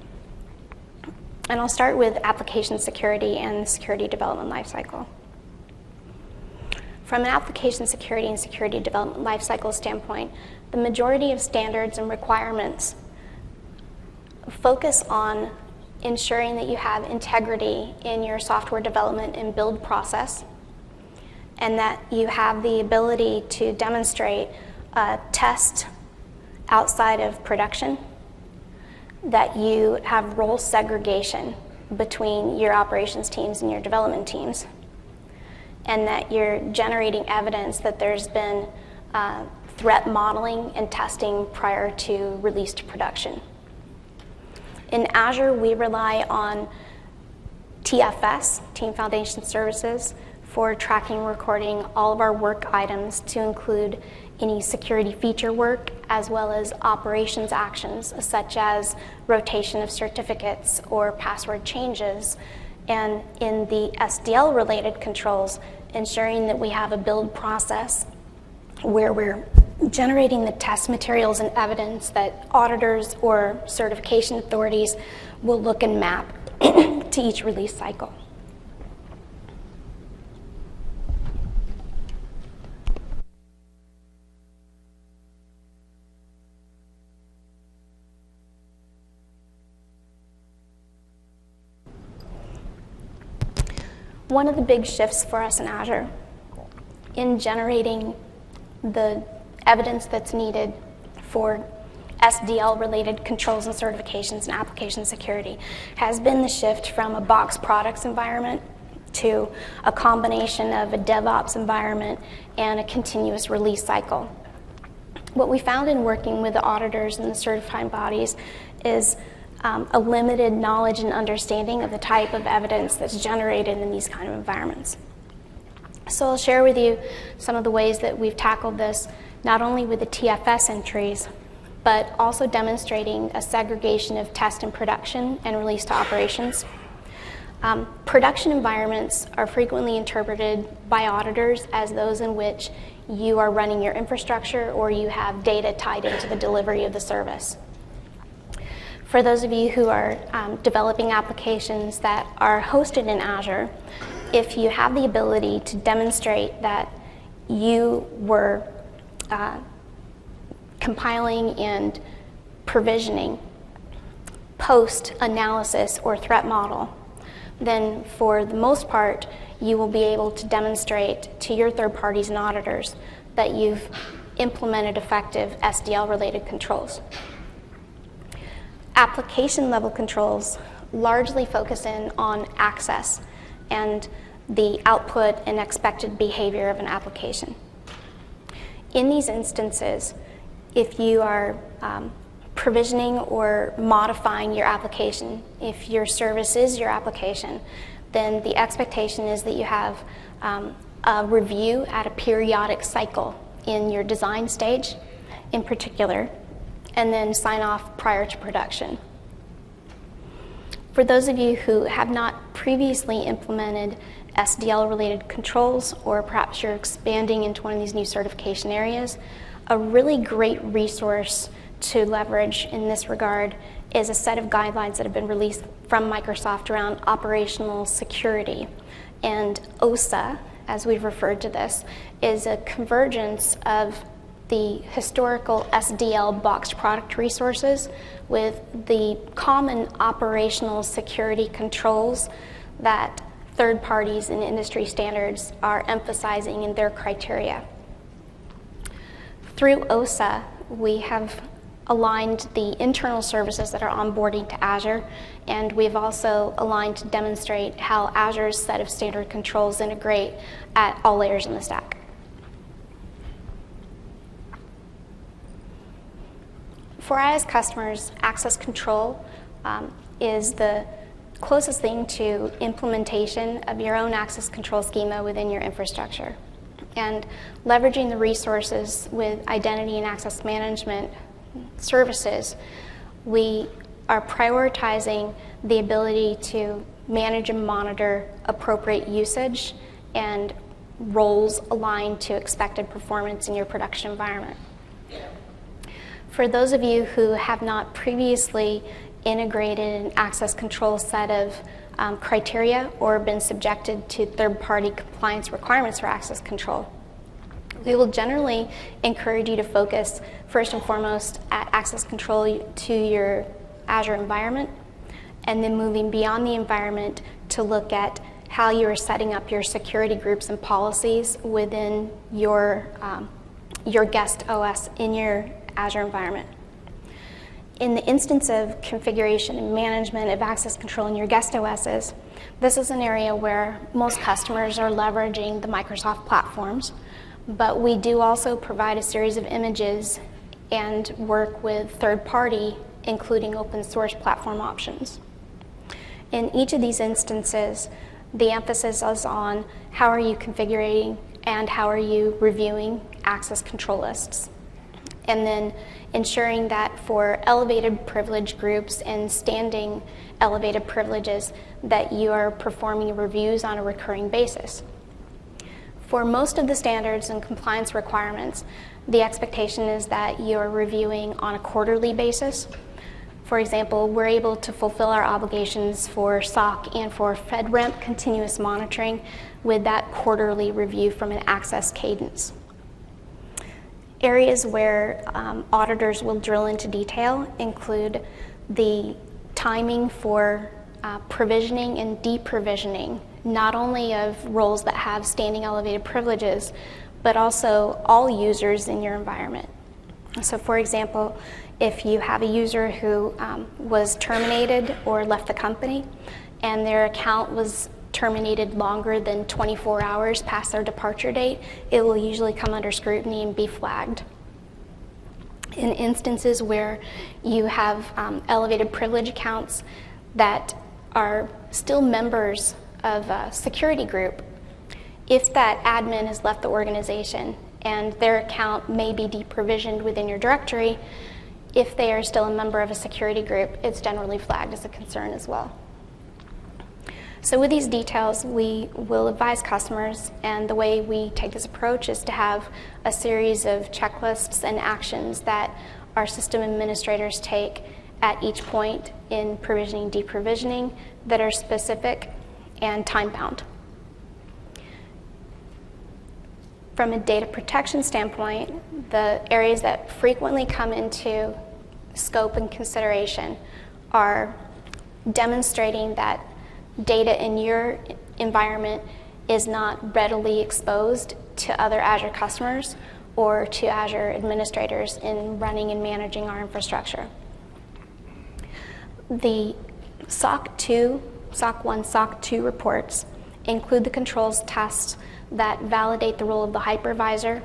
And I'll start with application security and the security development lifecycle. From an application security and security development lifecycle standpoint, the majority of standards and requirements focus on ensuring that you have integrity in your software development and build process, and that you have the ability to demonstrate a test outside of production, that you have role segregation between your operations teams and your development teams, and that you're generating evidence that there's been threat modeling and testing prior to release to production. In Azure, we rely on TFS, Team Foundation Services, for tracking and recording all of our work items to include any security feature work as well as operations actions such as rotation of certificates or password changes. And in the SDL related controls, ensuring that we have a build process where we're generating the test materials and evidence that auditors or certification authorities will look and map to each release cycle. One of the big shifts for us in Azure in generating the evidence that's needed for SDL-related controls and certifications and application security has been the shift from a box products environment to a combination of a DevOps environment and a continuous release cycle. What we found in working with the auditors and the certifying bodies is a limited knowledge and understanding of the type of evidence that's generated in these kind of environments. So I'll share with you some of the ways that we've tackled this, not only with the TFS entries, but also demonstrating a segregation of test and production and release to operations. Production environments are frequently interpreted by auditors as those in which you are running your infrastructure or you have data tied into the delivery of the service. For those of you who are developing applications that are hosted in Azure, if you have the ability to demonstrate that you were compiling and provisioning post-analysis or threat model, then for the most part, you will be able to demonstrate to your third parties and auditors that you've implemented effective SDL-related controls. Application level controls largely focus in on access and the output and expected behavior of an application. In these instances, if you are provisioning or modifying your application, if your service is your application, then the expectation is that you have a review at a periodic cycle in your design stage in particular, and then sign off prior to production. For those of you who have not previously implemented SDL-related controls, or perhaps you're expanding into one of these new certification areas, a really great resource to leverage in this regard is a set of guidelines that have been released from Microsoft around operational security. And OSA, as we've referred to this, is a convergence of the historical SDL boxed product resources with the common operational security controls that third parties and industry standards are emphasizing in their criteria. Through OSA, we have aligned the internal services that are onboarding to Azure, and we've also aligned to demonstrate how Azure's set of standard controls integrate at all layers in the stack. For IaaS customers, access control is the closest thing to implementation of your own access control schema within your infrastructure. And leveraging the resources with identity and access management services, we are prioritizing the ability to manage and monitor appropriate usage and roles aligned to expected performance in your production environment. For those of you who have not previously integrated an access control set of criteria or been subjected to third-party compliance requirements for access control, we will generally encourage you to focus first and foremost at access control to your Azure environment, and then moving beyond the environment to look at how you are setting up your security groups and policies within your guest OS in your Azure environment. In the instance of configuration and management of access control in your guest OSs, this is an area where most customers are leveraging the Microsoft platforms, but we do also provide a series of images and work with third-party, including open source platform options. In each of these instances, the emphasis is on how are you configuring and how are you reviewing access control lists. And then ensuring that for elevated privilege groups and standing elevated privileges that you are performing reviews on a recurring basis. For most of the standards and compliance requirements, the expectation is that you're reviewing on a quarterly basis. For example, we're able to fulfill our obligations for SOC and for FedRAMP continuous monitoring with that quarterly review from an access cadence. Areas where auditors will drill into detail include the timing for provisioning and deprovisioning, not only of roles that have standing elevated privileges, but also all users in your environment. So for example, if you have a user who was terminated or left the company and their account was terminated longer than 24 hours past their departure date, it will usually come under scrutiny and be flagged. In instances where you have elevated privilege accounts that are still members of a security group, if that admin has left the organization and their account may be deprovisioned within your directory, if they are still a member of a security group, it's generally flagged as a concern as well. So with these details, we will advise customers, and the way we take this approach is to have a series of checklists and actions that our system administrators take at each point in provisioning, deprovisioning that are specific and time-bound. From a data protection standpoint, the areas that frequently come into scope and consideration are demonstrating that data in your environment is not readily exposed to other Azure customers or to Azure administrators in running and managing our infrastructure. The SOC 2, SOC 1, SOC 2 reports include the controls tests that validate the role of the hypervisor,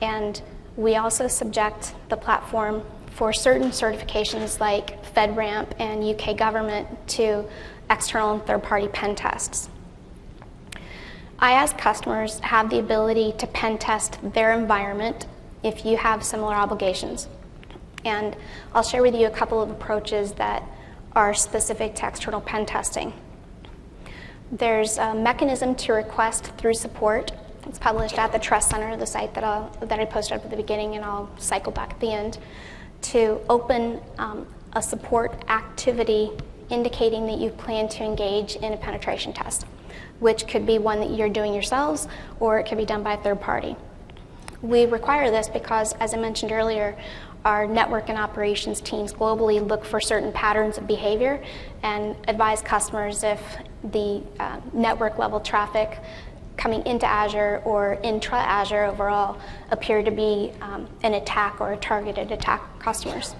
and we also subject the platform for certain certifications like FedRAMP and UK government to external and third-party pen tests. IaaS customers have the ability to pen test their environment if you have similar obligations. And I'll share with you a couple of approaches that are specific to external pen testing. There's a mechanism to request through support. It's published at the Trust Center, the site that I posted up at the beginning, and I'll cycle back at the end, to open a support activity indicating that you plan to engage in a penetration test, which could be one that you're doing yourselves, or it could be done by a third party. We require this because, as I mentioned earlier, our network and operations teams globally look for certain patterns of behavior and advise customers if the network level traffic coming into Azure or intra-Azure overall appear to be an attack or a targeted attack customers.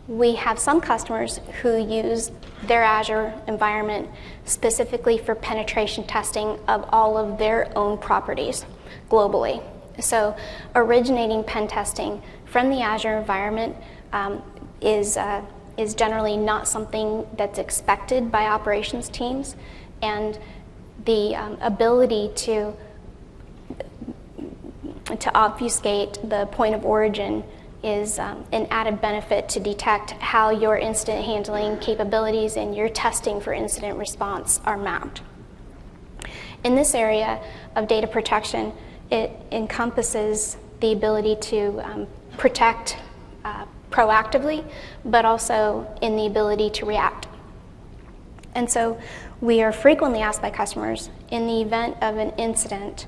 We have some customers who use their Azure environment specifically for penetration testing of all of their own properties globally. So originating pen testing from the Azure environment is generally not something that's expected by operations teams, and the ability to obfuscate the point of origin is an added benefit to detect how your incident handling capabilities and your testing for incident response are mapped. In this area of data protection, it encompasses the ability to protect proactively, but also in the ability to react. And so we are frequently asked by customers, in the event of an incident,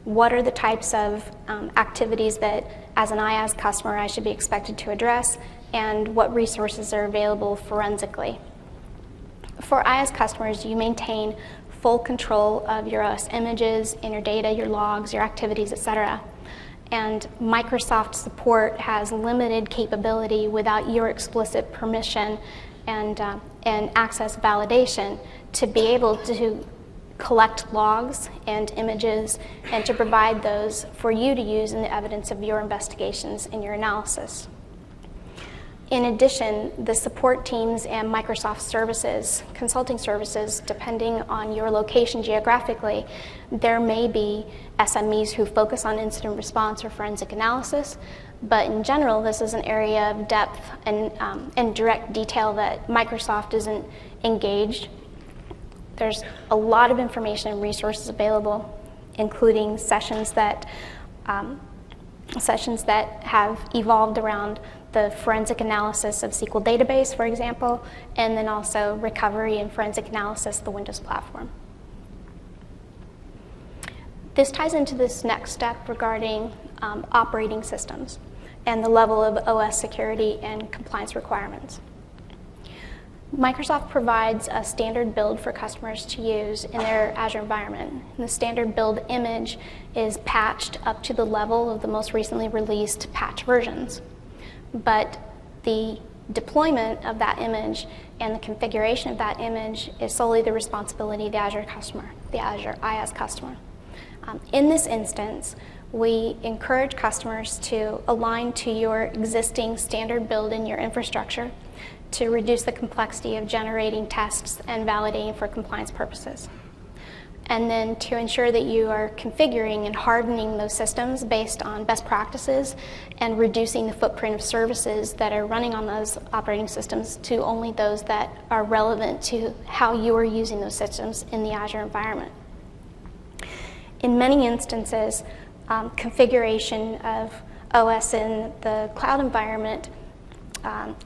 what are the types of activities that, as an IaaS customer, I should be expected to address, and what resources are available forensically. For IaaS customers, you maintain full control of your OS images and your data, your logs, your activities, etc. and Microsoft support has limited capability without your explicit permission and access validation to be able to collect logs and images and to provide those for you to use in the evidence of your investigations and your analysis. In addition, the support teams and Microsoft services, consulting services, depending on your location geographically, there may be SMEs who focus on incident response or forensic analysis, but in general, this is an area of depth and direct detail that Microsoft isn't engaged. There's a lot of information and resources available, including sessions that have evolved around the forensic analysis of SQL database, for example, and then also recovery and forensic analysis of the Windows platform. This ties into this next step regarding operating systems and the level of OS security and compliance requirements. Microsoft provides a standard build for customers to use in their Azure environment. And the standard build image is patched up to the level of the most recently released patch versions. But the deployment of that image and the configuration of that image is solely the responsibility of the Azure customer, the Azure IaaS customer. In this instance, we encourage customers to align to your existing standard build in your infrastructure to reduce the complexity of generating tests and validating for compliance purposes. And then to ensure that you are configuring and hardening those systems based on best practices and reducing the footprint of services that are running on those operating systems to only those that are relevant to how you are using those systems in the Azure environment. In many instances, configuration of OS in the cloud environment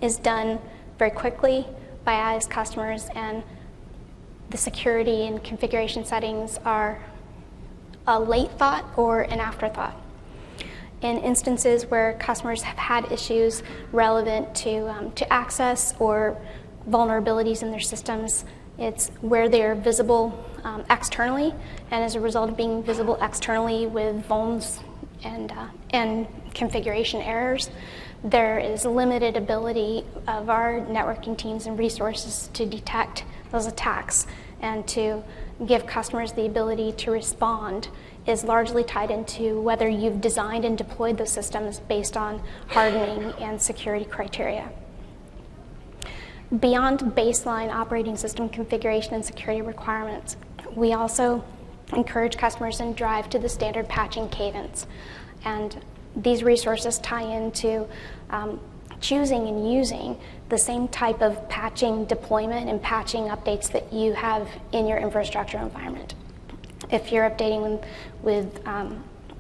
is done very quickly by IaaS customers, and the security and configuration settings are a late thought or an afterthought. In instances where customers have had issues relevant to access or vulnerabilities in their systems, it's where they're visible externally, and as a result of being visible externally with vulns and configuration errors, there is limited ability of our networking teams and resources to detect those attacks and to give customers the ability to respond is largely tied into whether you've designed and deployed those systems based on hardening and security criteria. Beyond baseline operating system configuration and security requirements, we also encourage customers and drive to the standard patching cadence. And these resources tie into choosing and using the same type of patching deployment and patching updates that you have in your infrastructure environment. If you're updating with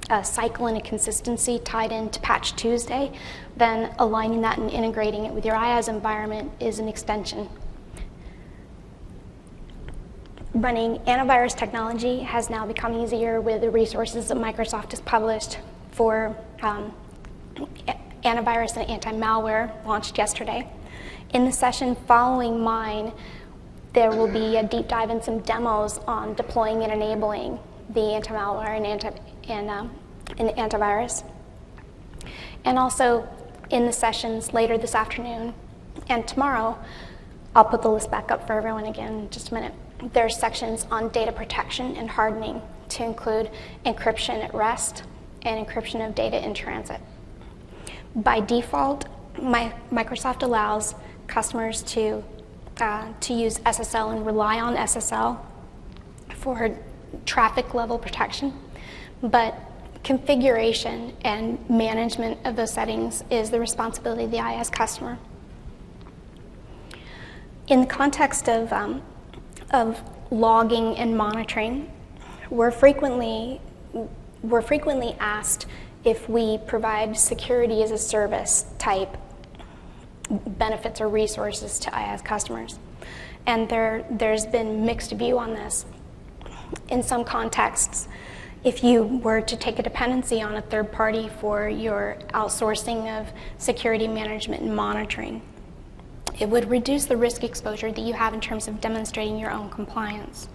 a cycle and a consistency tied into Patch Tuesday, then aligning that and integrating it with your IaaS environment is an extension. Running antivirus technology has now become easier with the resources that Microsoft has published for antivirus and anti-malware launched yesterday. In the session following mine, there will be a deep dive and some demos on deploying and enabling the anti-malware and antivirus. And also in the sessions later this afternoon and tomorrow, I'll put the list back up for everyone again in just a minute. There are sections on data protection and hardening to include encryption at rest and encryption of data in transit. By default, Microsoft allows customers to use SSL and rely on SSL for traffic level protection, but configuration and management of those settings is the responsibility of the IaaS customer. In the context of logging and monitoring, we're frequently asked if we provide security as a service type benefits or resources to IaaS customers. And there's been mixed view on this. In some contexts, if you were to take a dependency on a third party for your outsourcing of security management and monitoring, it would reduce the risk exposure that you have in terms of demonstrating your own compliance.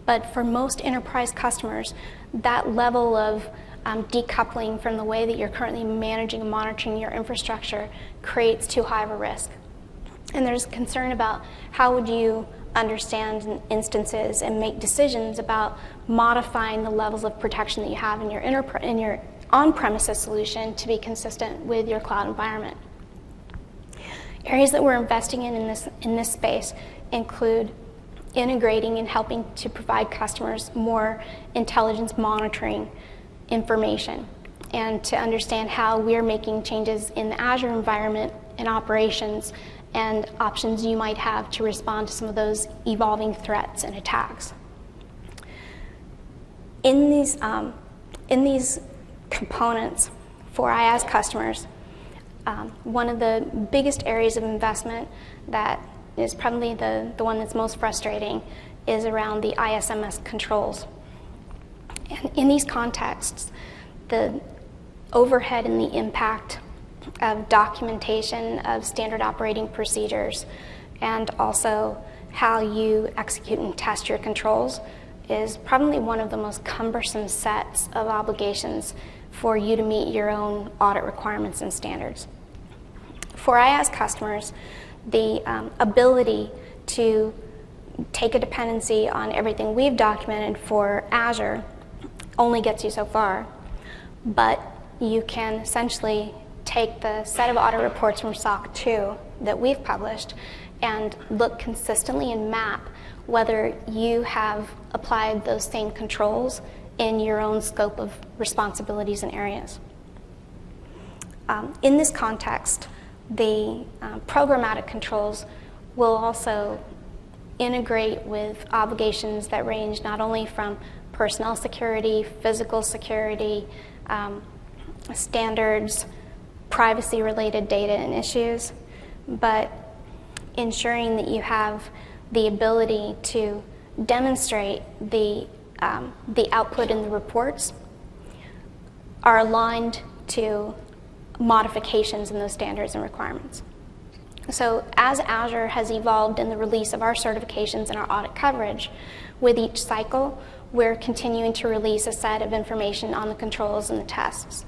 But for most enterprise customers, that level of decoupling from the way that you're currently managing and monitoring your infrastructure creates too high of a risk. And there's concern about how would you understand instances and make decisions about modifying the levels of protection that you have in your on-premises solution to be consistent with your cloud environment. Areas that we're investing in this space include integrating and helping to provide customers more intelligence monitoring information, and to understand how we're making changes in the Azure environment and operations and options you might have to respond to some of those evolving threats and attacks. In these components for IaaS customers, one of the biggest areas of investment that is probably the one that's most frustrating is around the ISMS controls. And in these contexts, the overhead and the impact of documentation of standard operating procedures and also how you execute and test your controls is probably one of the most cumbersome sets of obligations for you to meet your own audit requirements and standards. For IaaS customers, the ability to take a dependency on everything we've documented for Azure only gets you so far, but you can essentially take the set of audit reports from SOC 2 that we've published and look consistently and map whether you have applied those same controls in your own scope of responsibilities and areas. In this context, the programmatic controls will also integrate with obligations that range not only from personnel security, physical security, standards, privacy-related data and issues, but ensuring that you have the ability to demonstrate the output in the reports are aligned to modifications in those standards and requirements. So as Azure has evolved in the release of our certifications and our audit coverage, with each cycle, we're continuing to release a set of information on the controls and the tests.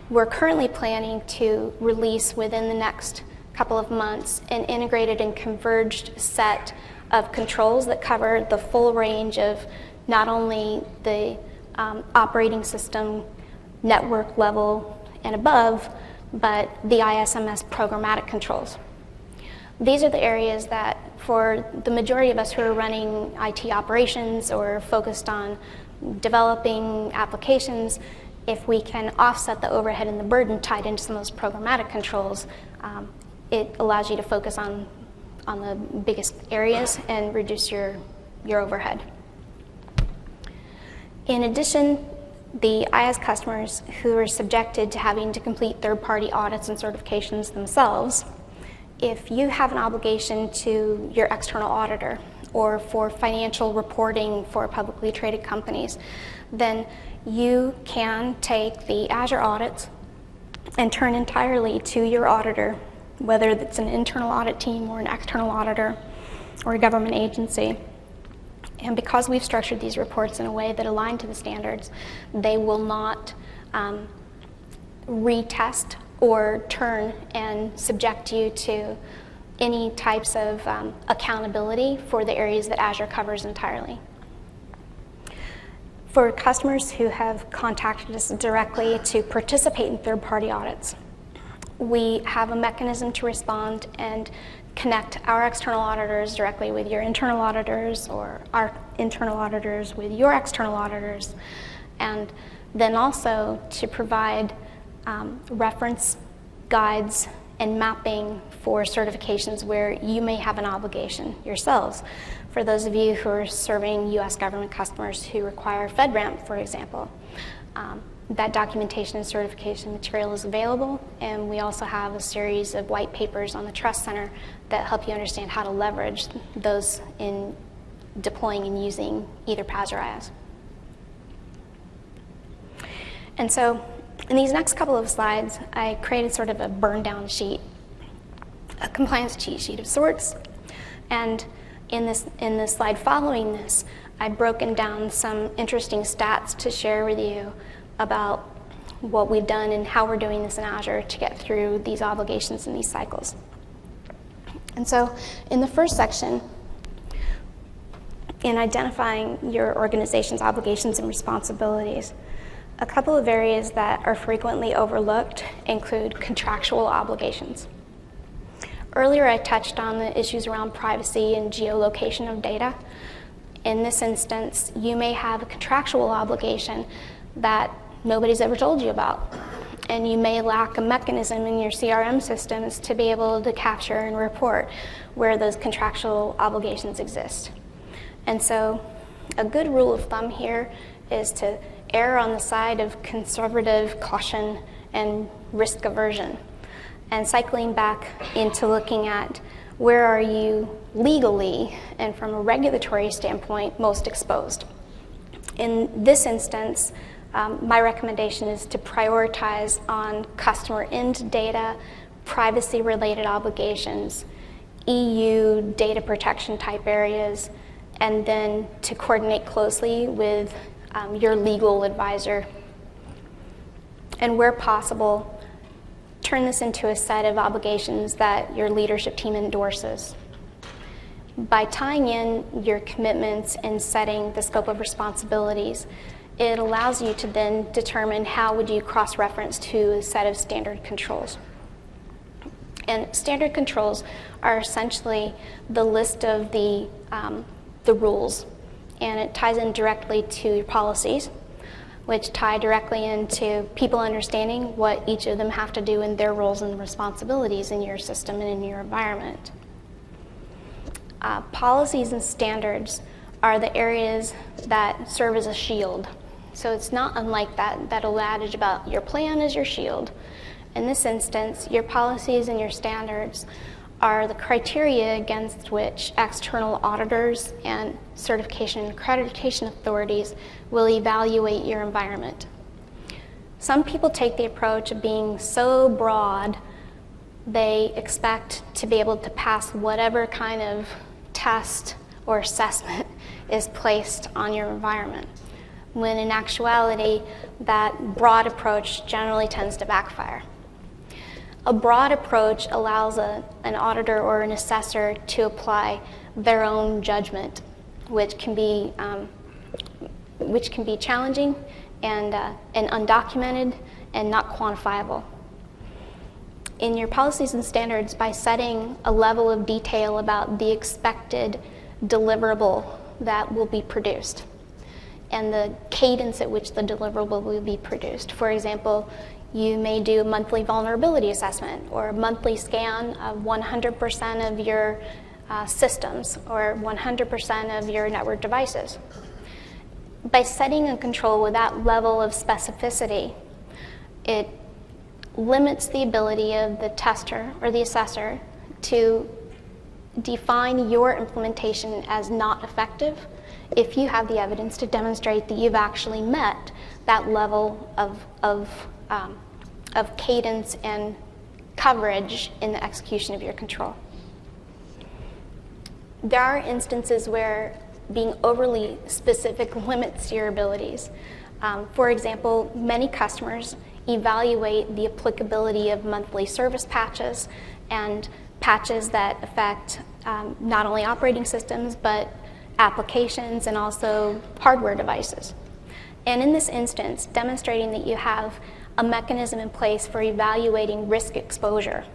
We're currently planning to release within the next couple of months an integrated and converged set of controls that cover the full range of not only the operating system network level and above, but the ISMS programmatic controls. These are the areas that, for the majority of us who are running IT operations or focused on developing applications, if we can offset the overhead and the burden tied into some of those programmatic controls, it allows you to focus on the biggest areas and reduce your overhead. In addition, the IaaS customers who are subjected to having to complete third-party audits and certifications themselves, if you have an obligation to your external auditor or for financial reporting for publicly traded companies, then you can take the Azure audits and turn entirely to your auditor, whether it's an internal audit team or an external auditor or a government agency. And because we've structured these reports in a way that align to the standards, they will not retest or turn and subject you to any types of accountability for the areas that Azure covers entirely. For customers who have contacted us directly to participate in third-party audits, we have a mechanism to respond and connect our external auditors directly with your internal auditors, or our internal auditors with your external auditors, and then also to provide reference guides and mapping for certifications where you may have an obligation yourselves. For those of you who are serving U.S. government customers who require FedRAMP, for example, that documentation and certification material is available, and we also have a series of white papers on the Trust Center that help you understand how to leverage those in deploying and using either PaaS or IaaS. And so in these next couple of slides, I created sort of a burn down sheet, a compliance cheat sheet of sorts. And in the slide following this, I've broken down some interesting stats to share with you about what we've done and how we're doing this in Azure to get through these obligations and these cycles. And so in the first section, in identifying your organization's obligations and responsibilities, a couple of areas that are frequently overlooked include contractual obligations. Earlier, I touched on the issues around privacy and geolocation of data. In this instance, you may have a contractual obligation that nobody's ever told you about, and you may lack a mechanism in your CRM systems to be able to capture and report where those contractual obligations exist. And so a good rule of thumb here is to err on the side of conservative caution and risk aversion, and cycling back into looking at where are you legally and from a regulatory standpoint most exposed. In this instance, my recommendation is to prioritize on customer end data, privacy-related obligations, EU data protection type areas, and then to coordinate closely with your legal advisor. And where possible, turn this into a set of obligations that your leadership team endorses. By tying in your commitments and setting the scope of responsibilities, it allows you to then determine how would you cross-reference to a set of standard controls. And standard controls are essentially the list of the rules, and it ties in directly to your policies, which tie directly into people understanding what each of them have to do in their roles and responsibilities in your system and in your environment. Policies and standards are the areas that serve as a shield. So it's not unlike that old adage about your plan is your shield. In this instance, your policies and your standards are the criteria against which external auditors and certification and accreditation authorities will evaluate your environment. Some people take the approach of being so broad they expect to be able to pass whatever kind of test or assessment is placed on your environment, when in actuality that broad approach generally tends to backfire. A broad approach allows an auditor or an assessor to apply their own judgment, which can be challenging and undocumented and not quantifiable. In your policies and standards, by setting a level of detail about the expected deliverable that will be produced and the cadence at which the deliverable will be produced. For example, you may do a monthly vulnerability assessment or a monthly scan of 100% of your systems or 100% of your network devices. By setting a control with that level of specificity, it limits the ability of the tester or the assessor to define your implementation as not effective if you have the evidence to demonstrate that you've actually met that level of cadence and coverage in the execution of your control. There are instances where being overly specific limits your abilities. For example, many customers evaluate the applicability of monthly service patches and patches that affect not only operating systems but applications and also hardware devices. And in this instance, demonstrating that you have a mechanism in place for evaluating risk exposure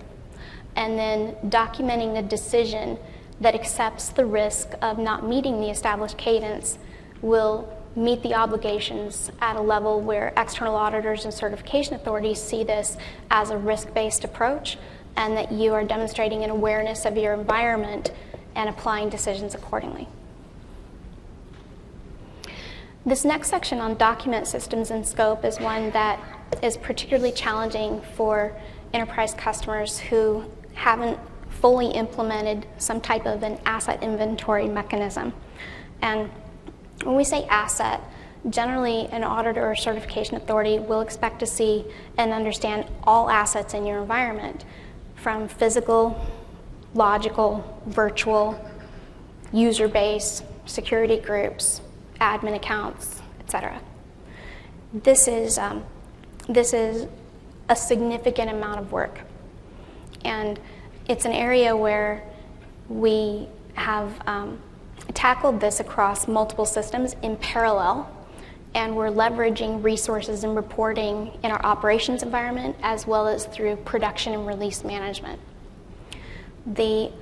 and then documenting the decision that accepts the risk of not meeting the established cadence will meet the obligations at a level where external auditors and certification authorities see this as a risk-based approach, and that you are demonstrating an awareness of your environment and applying decisions accordingly. This next section on document systems and scope is one that is particularly challenging for enterprise customers who haven't fully implemented some type of an asset inventory mechanism. And when we say asset, generally an auditor or certification authority will expect to see and understand all assets in your environment, from physical, logical, virtual, user base, security groups, admin accounts, etc. This is a significant amount of work. And it's an area where we have tackled this across multiple systems in parallel, and we're leveraging resources and reporting in our operations environment as well as through production and release management. The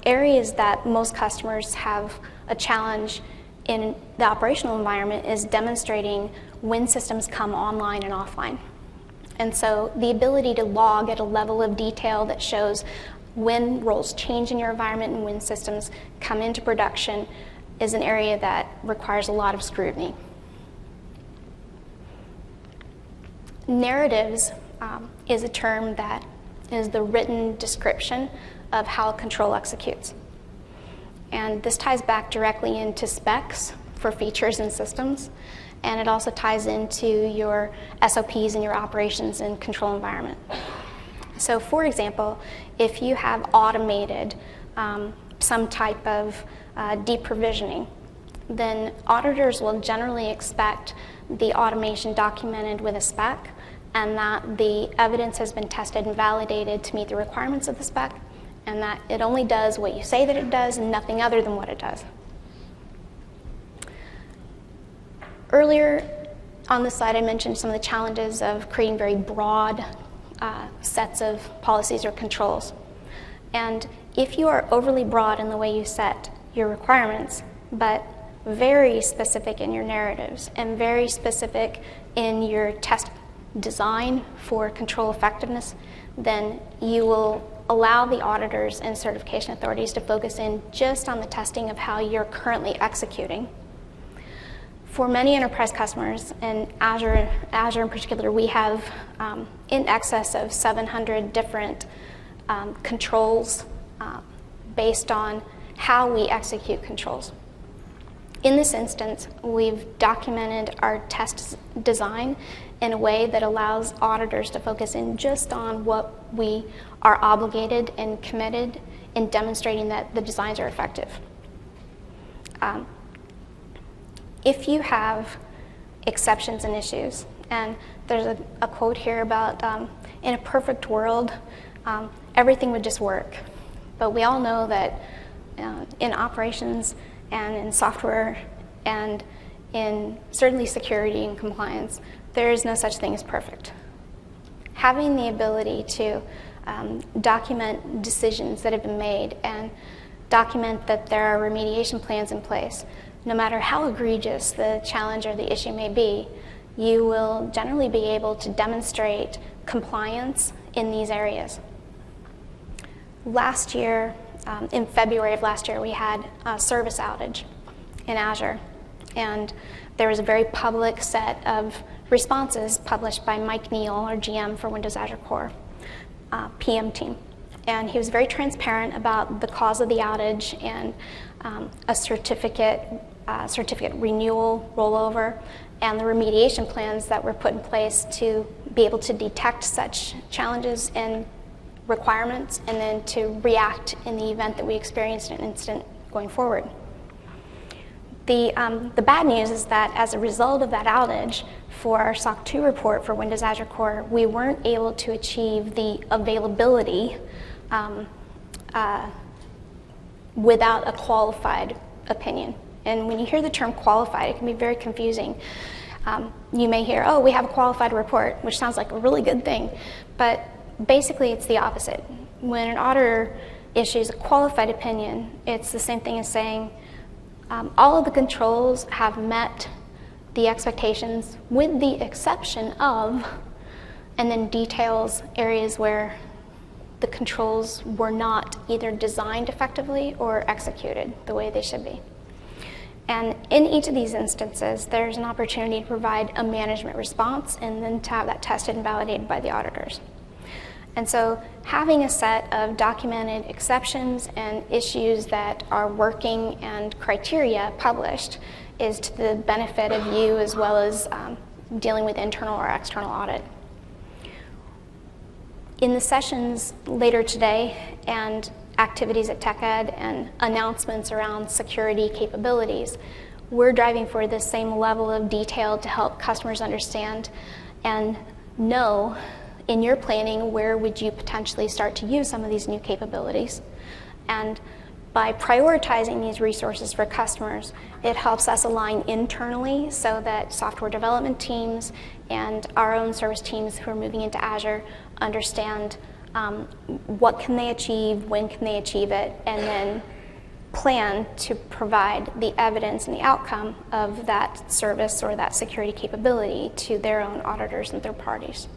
areas that most customers have a challenge in the operational environment is demonstrating when systems come online and offline. And so the ability to log at a level of detail that shows when roles change in your environment and when systems come into production is an area that requires a lot of scrutiny. Narratives is a term that is the written description of how control executes. And this ties back directly into specs for features and systems, and it also ties into your SOPs and your operations and control environment. So for example, if you have automated some type of deprovisioning, then auditors will generally expect the automation documented with a spec and that the evidence has been tested and validated to meet the requirements of the spec, and that it only does what you say that it does and nothing other than what it does. Earlier on this slide, I mentioned some of the challenges of creating very broad sets of policies or controls. And if you are overly broad in the way you set your requirements, but very specific in your narratives and very specific in your test design for control effectiveness, then you will allow the auditors and certification authorities to focus in just on the testing of how you're currently executing. For many enterprise customers, and Azure in particular, we have in excess of 700 different controls based on how we execute controls. In this instance, we've documented our test design in a way that allows auditors to focus in just on what we are obligated and committed in demonstrating that the designs are effective. If you have exceptions and issues, and there's a quote here about in a perfect world, everything would just work. But we all know that in operations and in software and in certainly security and compliance, there is no such thing as perfect. Having the ability to document decisions that have been made and document that there are remediation plans in place, no matter how egregious the challenge or the issue may be, you will generally be able to demonstrate compliance in these areas. Last year, in February of last year, we had a service outage in Azure, and there was a very public set of responses published by Mike Neal, our GM for Windows Azure Core PM team. And he was very transparent about the cause of the outage and a certificate renewal rollover and the remediation plans that were put in place to be able to detect such challenges and requirements and then to react in the event that we experienced an incident going forward. The bad news is that as a result of that outage, for our SOC 2 report for Windows Azure Core, we weren't able to achieve the availability without a qualified opinion. And when you hear the term qualified, it can be very confusing. You may hear, oh, we have a qualified report, which sounds like a really good thing. But basically, it's the opposite. When an auditor issues a qualified opinion, it's the same thing as saying, all of the controls have met the expectations with the exception of, and then details areas where the controls were not either designed effectively or executed the way they should be. And in each of these instances, there's an opportunity to provide a management response and then to have that tested and validated by the auditors. And so having a set of documented exceptions and issues that are working and criteria published is to the benefit of you as well as dealing with internal or external audit. In the sessions later today and activities at TechEd and announcements around security capabilities, we're driving for this same level of detail to help customers understand and know in your planning where would you potentially start to use some of these new capabilities. And by prioritizing these resources for customers, it helps us align internally so that software development teams and our own service teams who are moving into Azure understand what can they achieve, when can they achieve it, and then plan to provide the evidence and the outcome of that service or that security capability to their own auditors and third parties.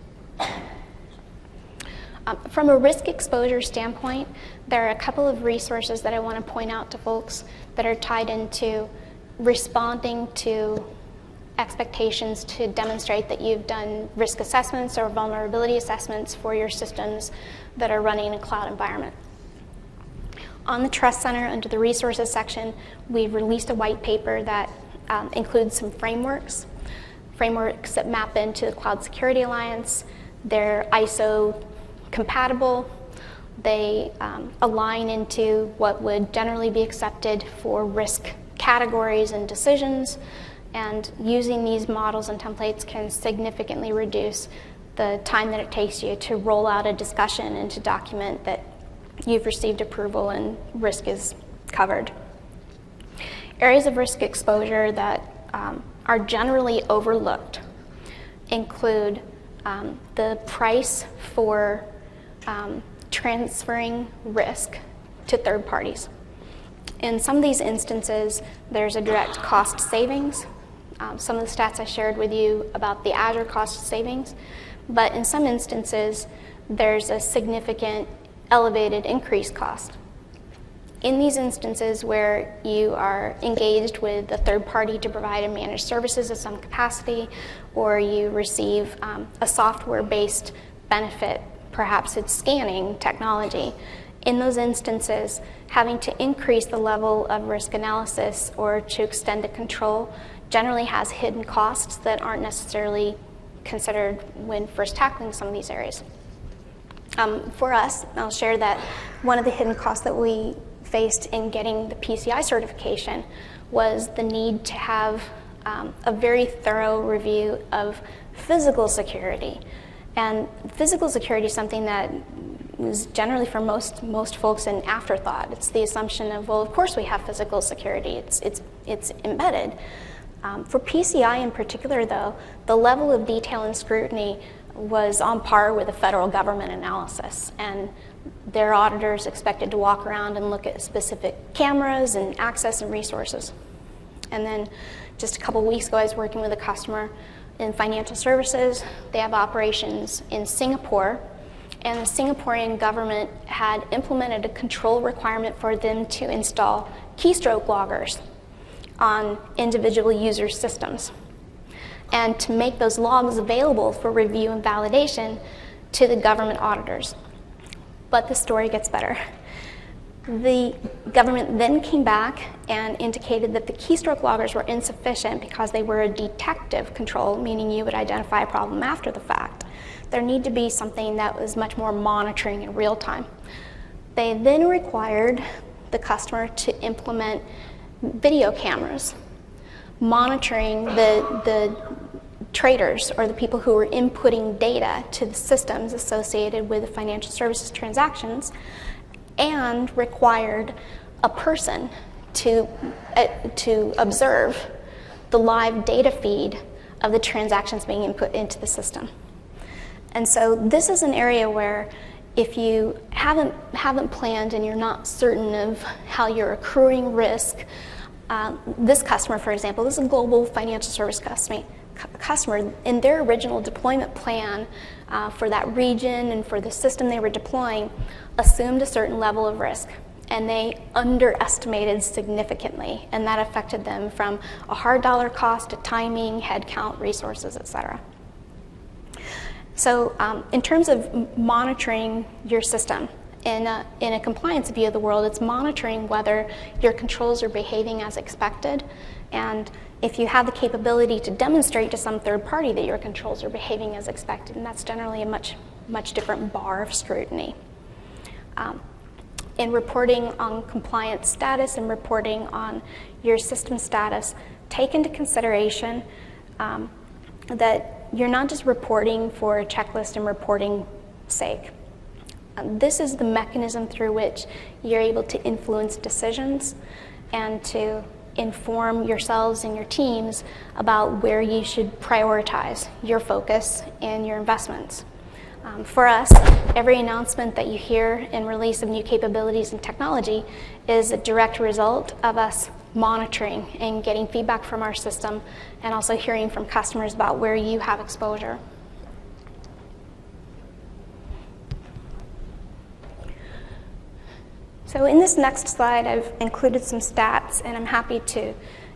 From a risk exposure standpoint, there are a couple of resources that I want to point out to folks that are tied into responding to expectations to demonstrate that you've done risk assessments or vulnerability assessments for your systems that are running in a cloud environment. On the Trust Center, under the resources section, we've released a white paper that includes some frameworks that map into the Cloud Security Alliance. They're ISO compatible. They align into what would generally be accepted for risk categories and decisions. And using these models and templates can significantly reduce the time that it takes you to roll out a discussion and to document that you've received approval and risk is covered. Areas of risk exposure that are generally overlooked include the price for transferring risk to third parties. In some of these instances, there's a direct cost savings. Some of the stats I shared with you about the Azure cost savings, but in some instances, there's a significant elevated increased cost. In these instances where you are engaged with a third party to provide and manage services of some capacity, or you receive a software-based benefit, perhaps it's scanning technology, in those instances, having to increase the level of risk analysis or to extend a control generally has hidden costs that aren't necessarily considered when first tackling some of these areas. For us, I'll share that one of the hidden costs that we faced in getting the PCI certification was the need to have a very thorough review of physical security. And physical security is something that is generally for most folks an afterthought. It's the assumption of, well, of course we have physical security. It's embedded. For PCI in particular, though, the level of detail and scrutiny was on par with the federal government analysis, and their auditors expected to walk around and look at specific cameras and access and resources. And then just a couple weeks ago, I was working with a customer in financial services. They have operations in Singapore, and the Singaporean government had implemented a control requirement for them to install keystroke loggers on individual user systems, and to make those logs available for review and validation to the government auditors. But the story gets better. The government then came back and indicated that the keystroke loggers were insufficient because they were a detective control, meaning you would identify a problem after the fact. There needed to be something that was much more monitoring in real time. They then required the customer to implement video cameras, monitoring the traders or the people who were inputting data to the systems associated with the financial services transactions, and required a person to observe the live data feed of the transactions being input into the system. And so this is an area where if you haven't planned and you're not certain of how you're accruing risk, this customer, for example, this is a global financial service customer, in their original deployment plan for that region and for the system they were deploying, assumed a certain level of risk, and they underestimated significantly, and that affected them from a hard dollar cost to timing, headcount, resources, et cetera. So in terms of monitoring your system, in a compliance view of the world, it's monitoring whether your controls are behaving as expected, and if you have the capability to demonstrate to some third party that your controls are behaving as expected, and that's generally a much different bar of scrutiny. In reporting on compliance status and reporting on your system status, take into consideration that you're not just reporting for checklist and reporting sake. This is the mechanism through which you're able to influence decisions and to inform yourselves and your teams about where you should prioritize your focus and your investments. For us, every announcement that you hear in release of new capabilities and technology is a direct result of us monitoring and getting feedback from our system, and also hearing from customers about where you have exposure. So in this next slide, I've included some stats, and I'm happy to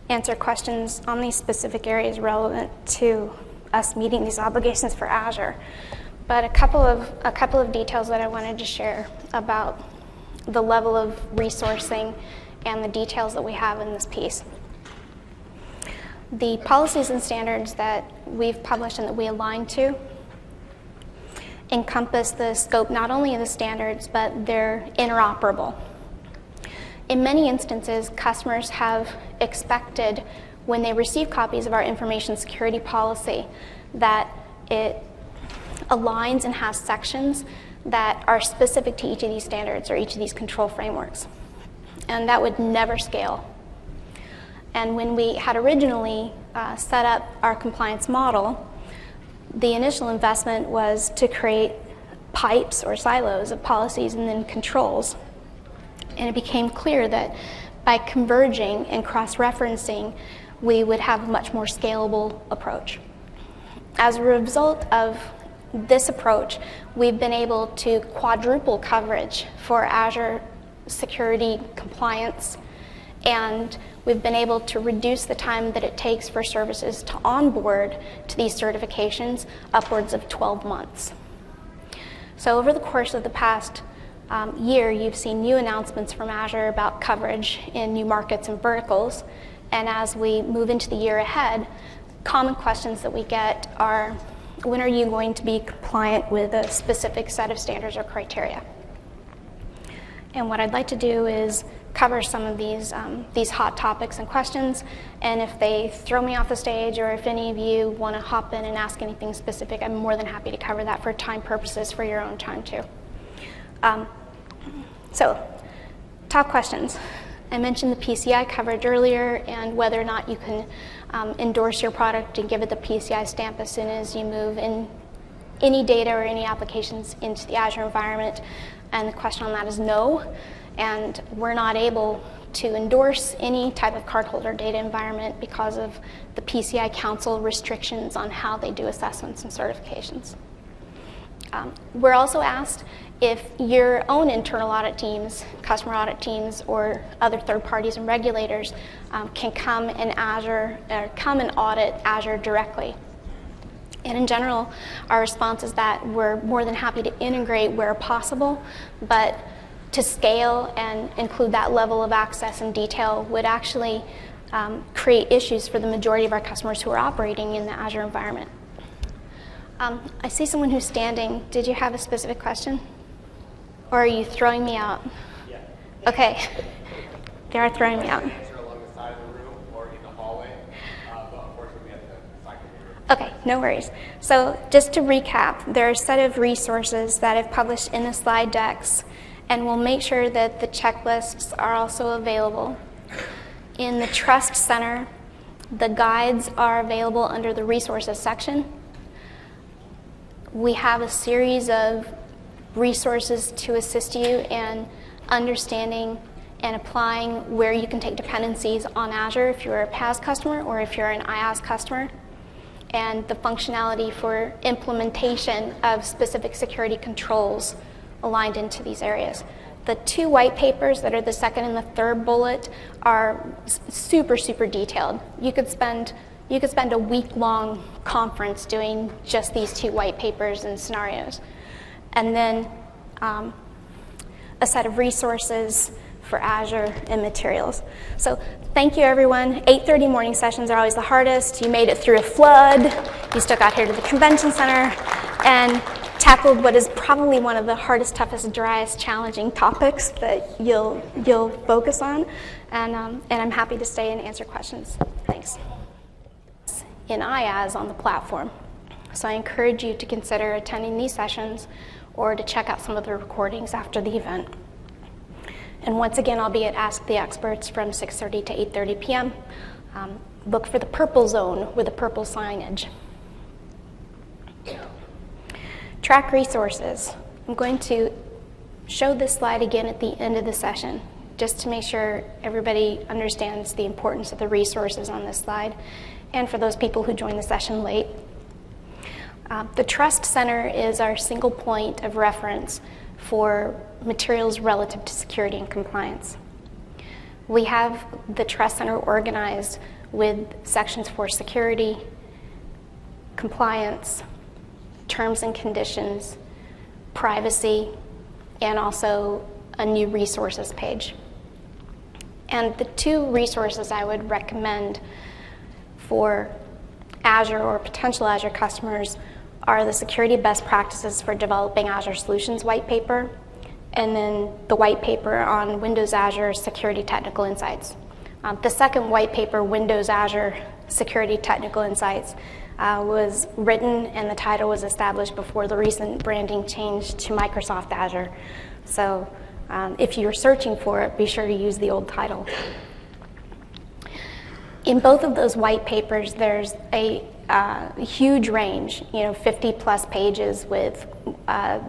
answer questions on these specific areas relevant to us meeting these obligations for Azure. But a couple of details that I wanted to share about the level of resourcing and the details that we have in this piece. The policies and standards that we've published and that we align to encompass the scope not only of the standards, but they're interoperable. In many instances, customers have expected, when they receive copies of our information security policy, that it aligns and has sections that are specific to each of these standards or each of these control frameworks. And that would never scale. And when we had originally set up our compliance model, the initial investment was to create pipes or silos of policies and then controls. And it became clear that by converging and cross-referencing, we would have a much more scalable approach. As a result of this approach, we've been able to quadruple coverage for Azure security compliance, and we've been able to reduce the time that it takes for services to onboard to these certifications upwards of 12 months. So over the course of the past year, you've seen new announcements from Azure about coverage in new markets and verticals, and as we move into the year ahead, common questions that we get are, when are you going to be compliant with a specific set of standards or criteria? And what I'd like to do is cover some of these hot topics and questions, and if they throw me off the stage or if any of you want to hop in and ask anything specific, I'm more than happy to cover that for time purposes for your own time too. So, top questions. I mentioned the PCI coverage earlier and whether or not you can endorse your product and give it the PCI stamp as soon as you move in any data or any applications into the Azure environment. And the question on that is no. And we're not able to endorse any type of cardholder data environment because of the PCI Council restrictions on how they do assessments and certifications. We're also asked if your own internal audit teams, customer audit teams, or other third parties and regulators can come and audit Azure directly. And in general, our response is that we're more than happy to integrate where possible, but to scale and include that level of access and detail would actually create issues for the majority of our customers who are operating in the Azure environment. I see someone who's standing. Did you have a specific question? Or are you throwing me out? Yeah. Okay. They are throwing me out. Answer along the side of the room or in the hallway, but unfortunately we have to cycle the room. Okay, no worries. So just to recap, there are a set of resources that I've published in the slide decks, and we'll make sure that the checklists are also available. In the Trust Center, the guides are available under the Resources section. We have a series of resources to assist you in understanding and applying where you can take dependencies on Azure if you're a PaaS customer or if you're an IaaS customer, and the functionality for implementation of specific security controls aligned into these areas. The two white papers that are the second and the third bullet are super, super detailed. You could spend a week-long conference doing just these two white papers and scenarios. And then a set of resources for Azure and materials. So thank you, everyone. 8:30 morning sessions are always the hardest. You made it through a flood. You still got here to the convention center and tackled what is probably one of the hardest, toughest, driest, challenging topics that you'll focus on. And I'm happy to stay and answer questions. Thanks. recordings in IaaS on the platform. So I encourage you to consider attending these sessions or to check out some of the recordings after the event. And once again, I'll be at Ask the Experts from 6:30 to 8:30 p.m. Look for the purple zone with the purple signage. Track resources. I'm going to show this slide again at the end of the session, just to make sure everybody understands the importance of the resources on this slide, and for those people who joined the session late. The Trust Center is our single point of reference for materials relative to security and compliance. We have the Trust Center organized with sections for security, compliance, terms and conditions, privacy, and also a new resources page. And the two resources I would recommend for Azure or potential Azure customers are the Security Best Practices for Developing Azure Solutions white paper, and then the white paper on Windows Azure Security Technical Insights. The second white paper, Windows Azure Security Technical Insights, was written and the title was established before the recent branding change to Microsoft Azure. So if you're searching for it, be sure to use the old title. In both of those white papers, there's a huge range, 50+ pages with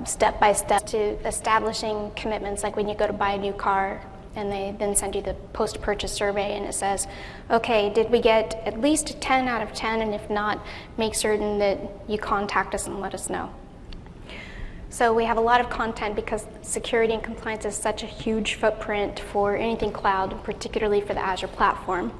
step-by-step to establishing commitments, like when you go to buy a new car and they then send you the post-purchase survey and it says, okay, did we get at least 10 out of 10, and if not, make certain that you contact us and let us know. So we have a lot of content because security and compliance is such a huge footprint for anything cloud, and particularly for the Azure platform.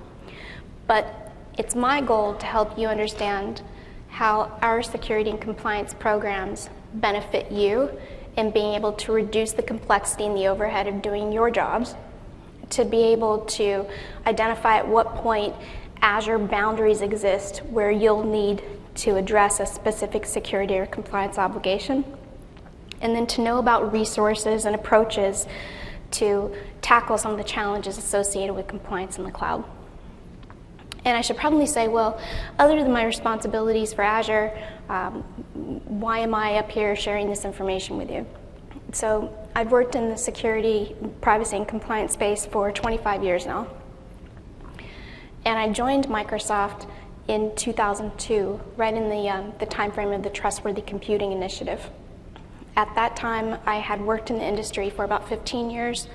But it's my goal to help you understand how our security and compliance programs benefit you in being able to reduce the complexity and the overhead of doing your jobs, to be able to identify at what point Azure boundaries exist where you'll need to address a specific security or compliance obligation, and then to know about resources and approaches to tackle some of the challenges associated with compliance in the cloud. And I should probably say, well, other than my responsibilities for Azure, why am I up here sharing this information with you? So I've worked in the security, privacy, and compliance space for 25 years now. And I joined Microsoft in 2002, right in the time frame of the Trustworthy Computing Initiative. At that time, I had worked in the industry for about 15 years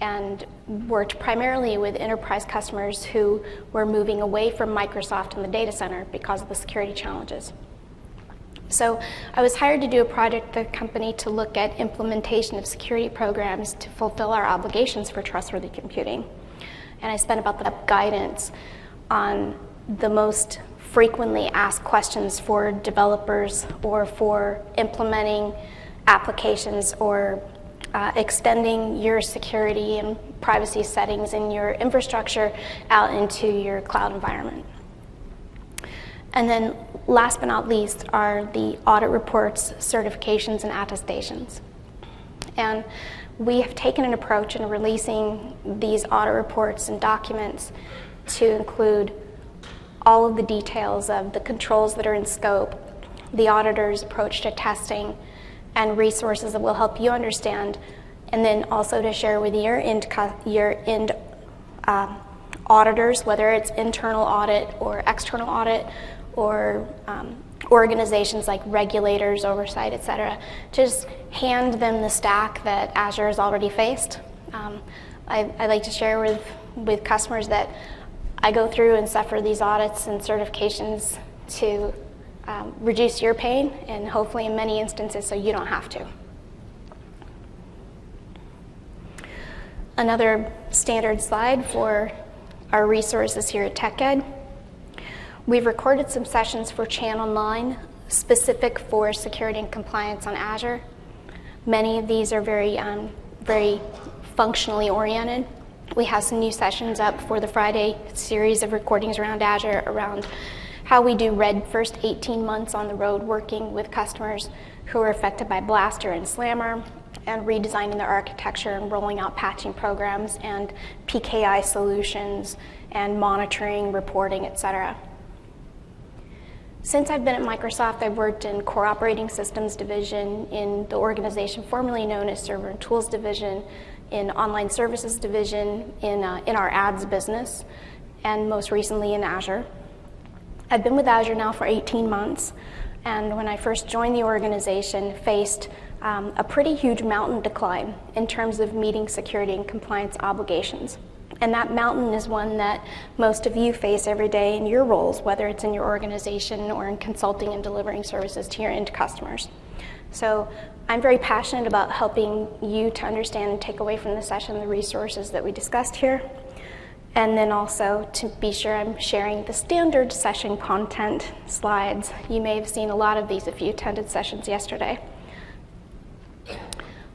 and worked primarily with enterprise customers who were moving away from Microsoft in the data center because of the security challenges. So I was hired to do a project at the company to look at implementation of security programs to fulfill our obligations for trustworthy computing. And I spent about the guidance on the most frequently asked questions for developers or for implementing applications or extending your security and privacy settings in your infrastructure out into your cloud environment. And then last but not least are the audit reports, certifications, and attestations. And we have taken an approach in releasing these audit reports and documents to include all of the details of the controls that are in scope, the auditor's approach to testing, and resources that will help you understand, and then also to share with your end auditors, whether it's internal audit or external audit, or organizations like regulators, oversight, et cetera. Just hand them the stack that Azure has already faced. I like to share with customers that I go through and suffer these audits and certifications to reduce your pain, and hopefully in many instances so you don't have to. Another standard slide for our resources here at TechEd. We've recorded some sessions for Channel 9 specific for security and compliance on Azure. Many of these are very functionally oriented. We have some new sessions up for the Friday series of recordings around Azure, around how we do red first 18 months on the road working with customers who are affected by Blaster and Slammer, and redesigning their architecture and rolling out patching programs and PKI solutions and monitoring, reporting, etc. Since I've been at Microsoft, I've worked in core operating systems division, in the organization formerly known as server and tools division, in online services division, in our ads business, and most recently in Azure. I've been with Azure now for 18 months, and when I first joined the organization, faced a pretty huge mountain to climb in terms of meeting security and compliance obligations. And that mountain is one that most of you face every day in your roles, whether it's in your organization or in consulting and delivering services to your end customers. So I'm very passionate about helping you to understand and take away from the session the resources that we discussed here. And then also to be sure I'm sharing the standard session content slides. You may have seen a lot of these if you attended sessions yesterday.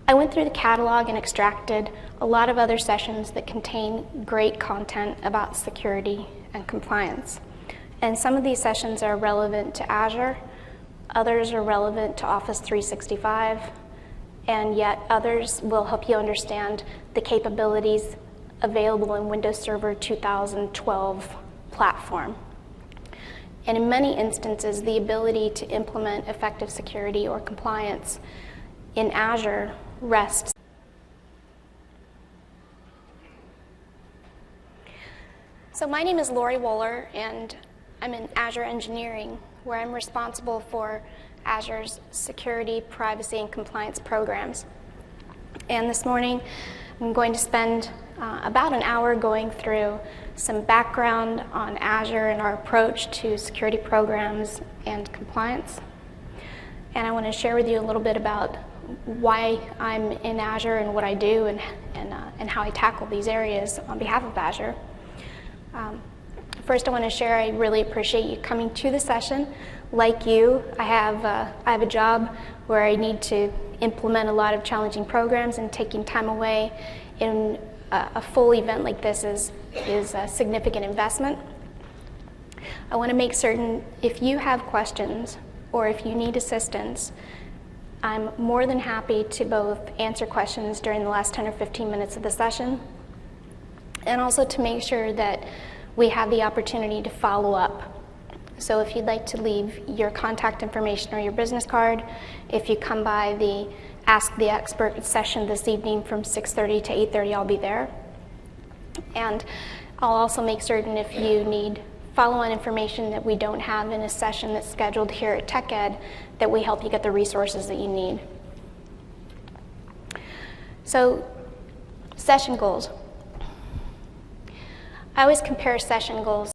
I went through the catalog and extracted a lot of other sessions that contain great content about security and compliance. And some of these sessions are relevant to Azure, others are relevant to Office 365, and yet others will help you understand the capabilities available in Windows Server 2012 platform. And in many instances, the ability to implement effective security or compliance in Azure rests. So my name is Lori Wohler, and I'm in Azure Engineering, where I'm responsible for Azure's security, privacy, and compliance programs. And this morning, I'm going to spend about an hour going through some background on Azure and our approach to security programs and compliance. And I want to share with you a little bit about why I'm in Azure and what I do and how I tackle these areas on behalf of Azure. First, I want to share I really appreciate you coming to the session. Like you, I have a job where I need to implement a lot of challenging programs, and taking time away in a full event like this is a significant investment. I want to make certain if you have questions or if you need assistance, I'm more than happy to both answer questions during the last 10 or 15 minutes of the session, and also to make sure that we have the opportunity to follow up. So if you'd like to leave your contact information or your business card, if you come by the Ask the Expert session this evening from 6:30 to 8:30, I'll be there. And I'll also make certain if you need follow-on information that we don't have in a session that's scheduled here at TechEd, that we help you get the resources that you need. So, session goals. I always compare session goals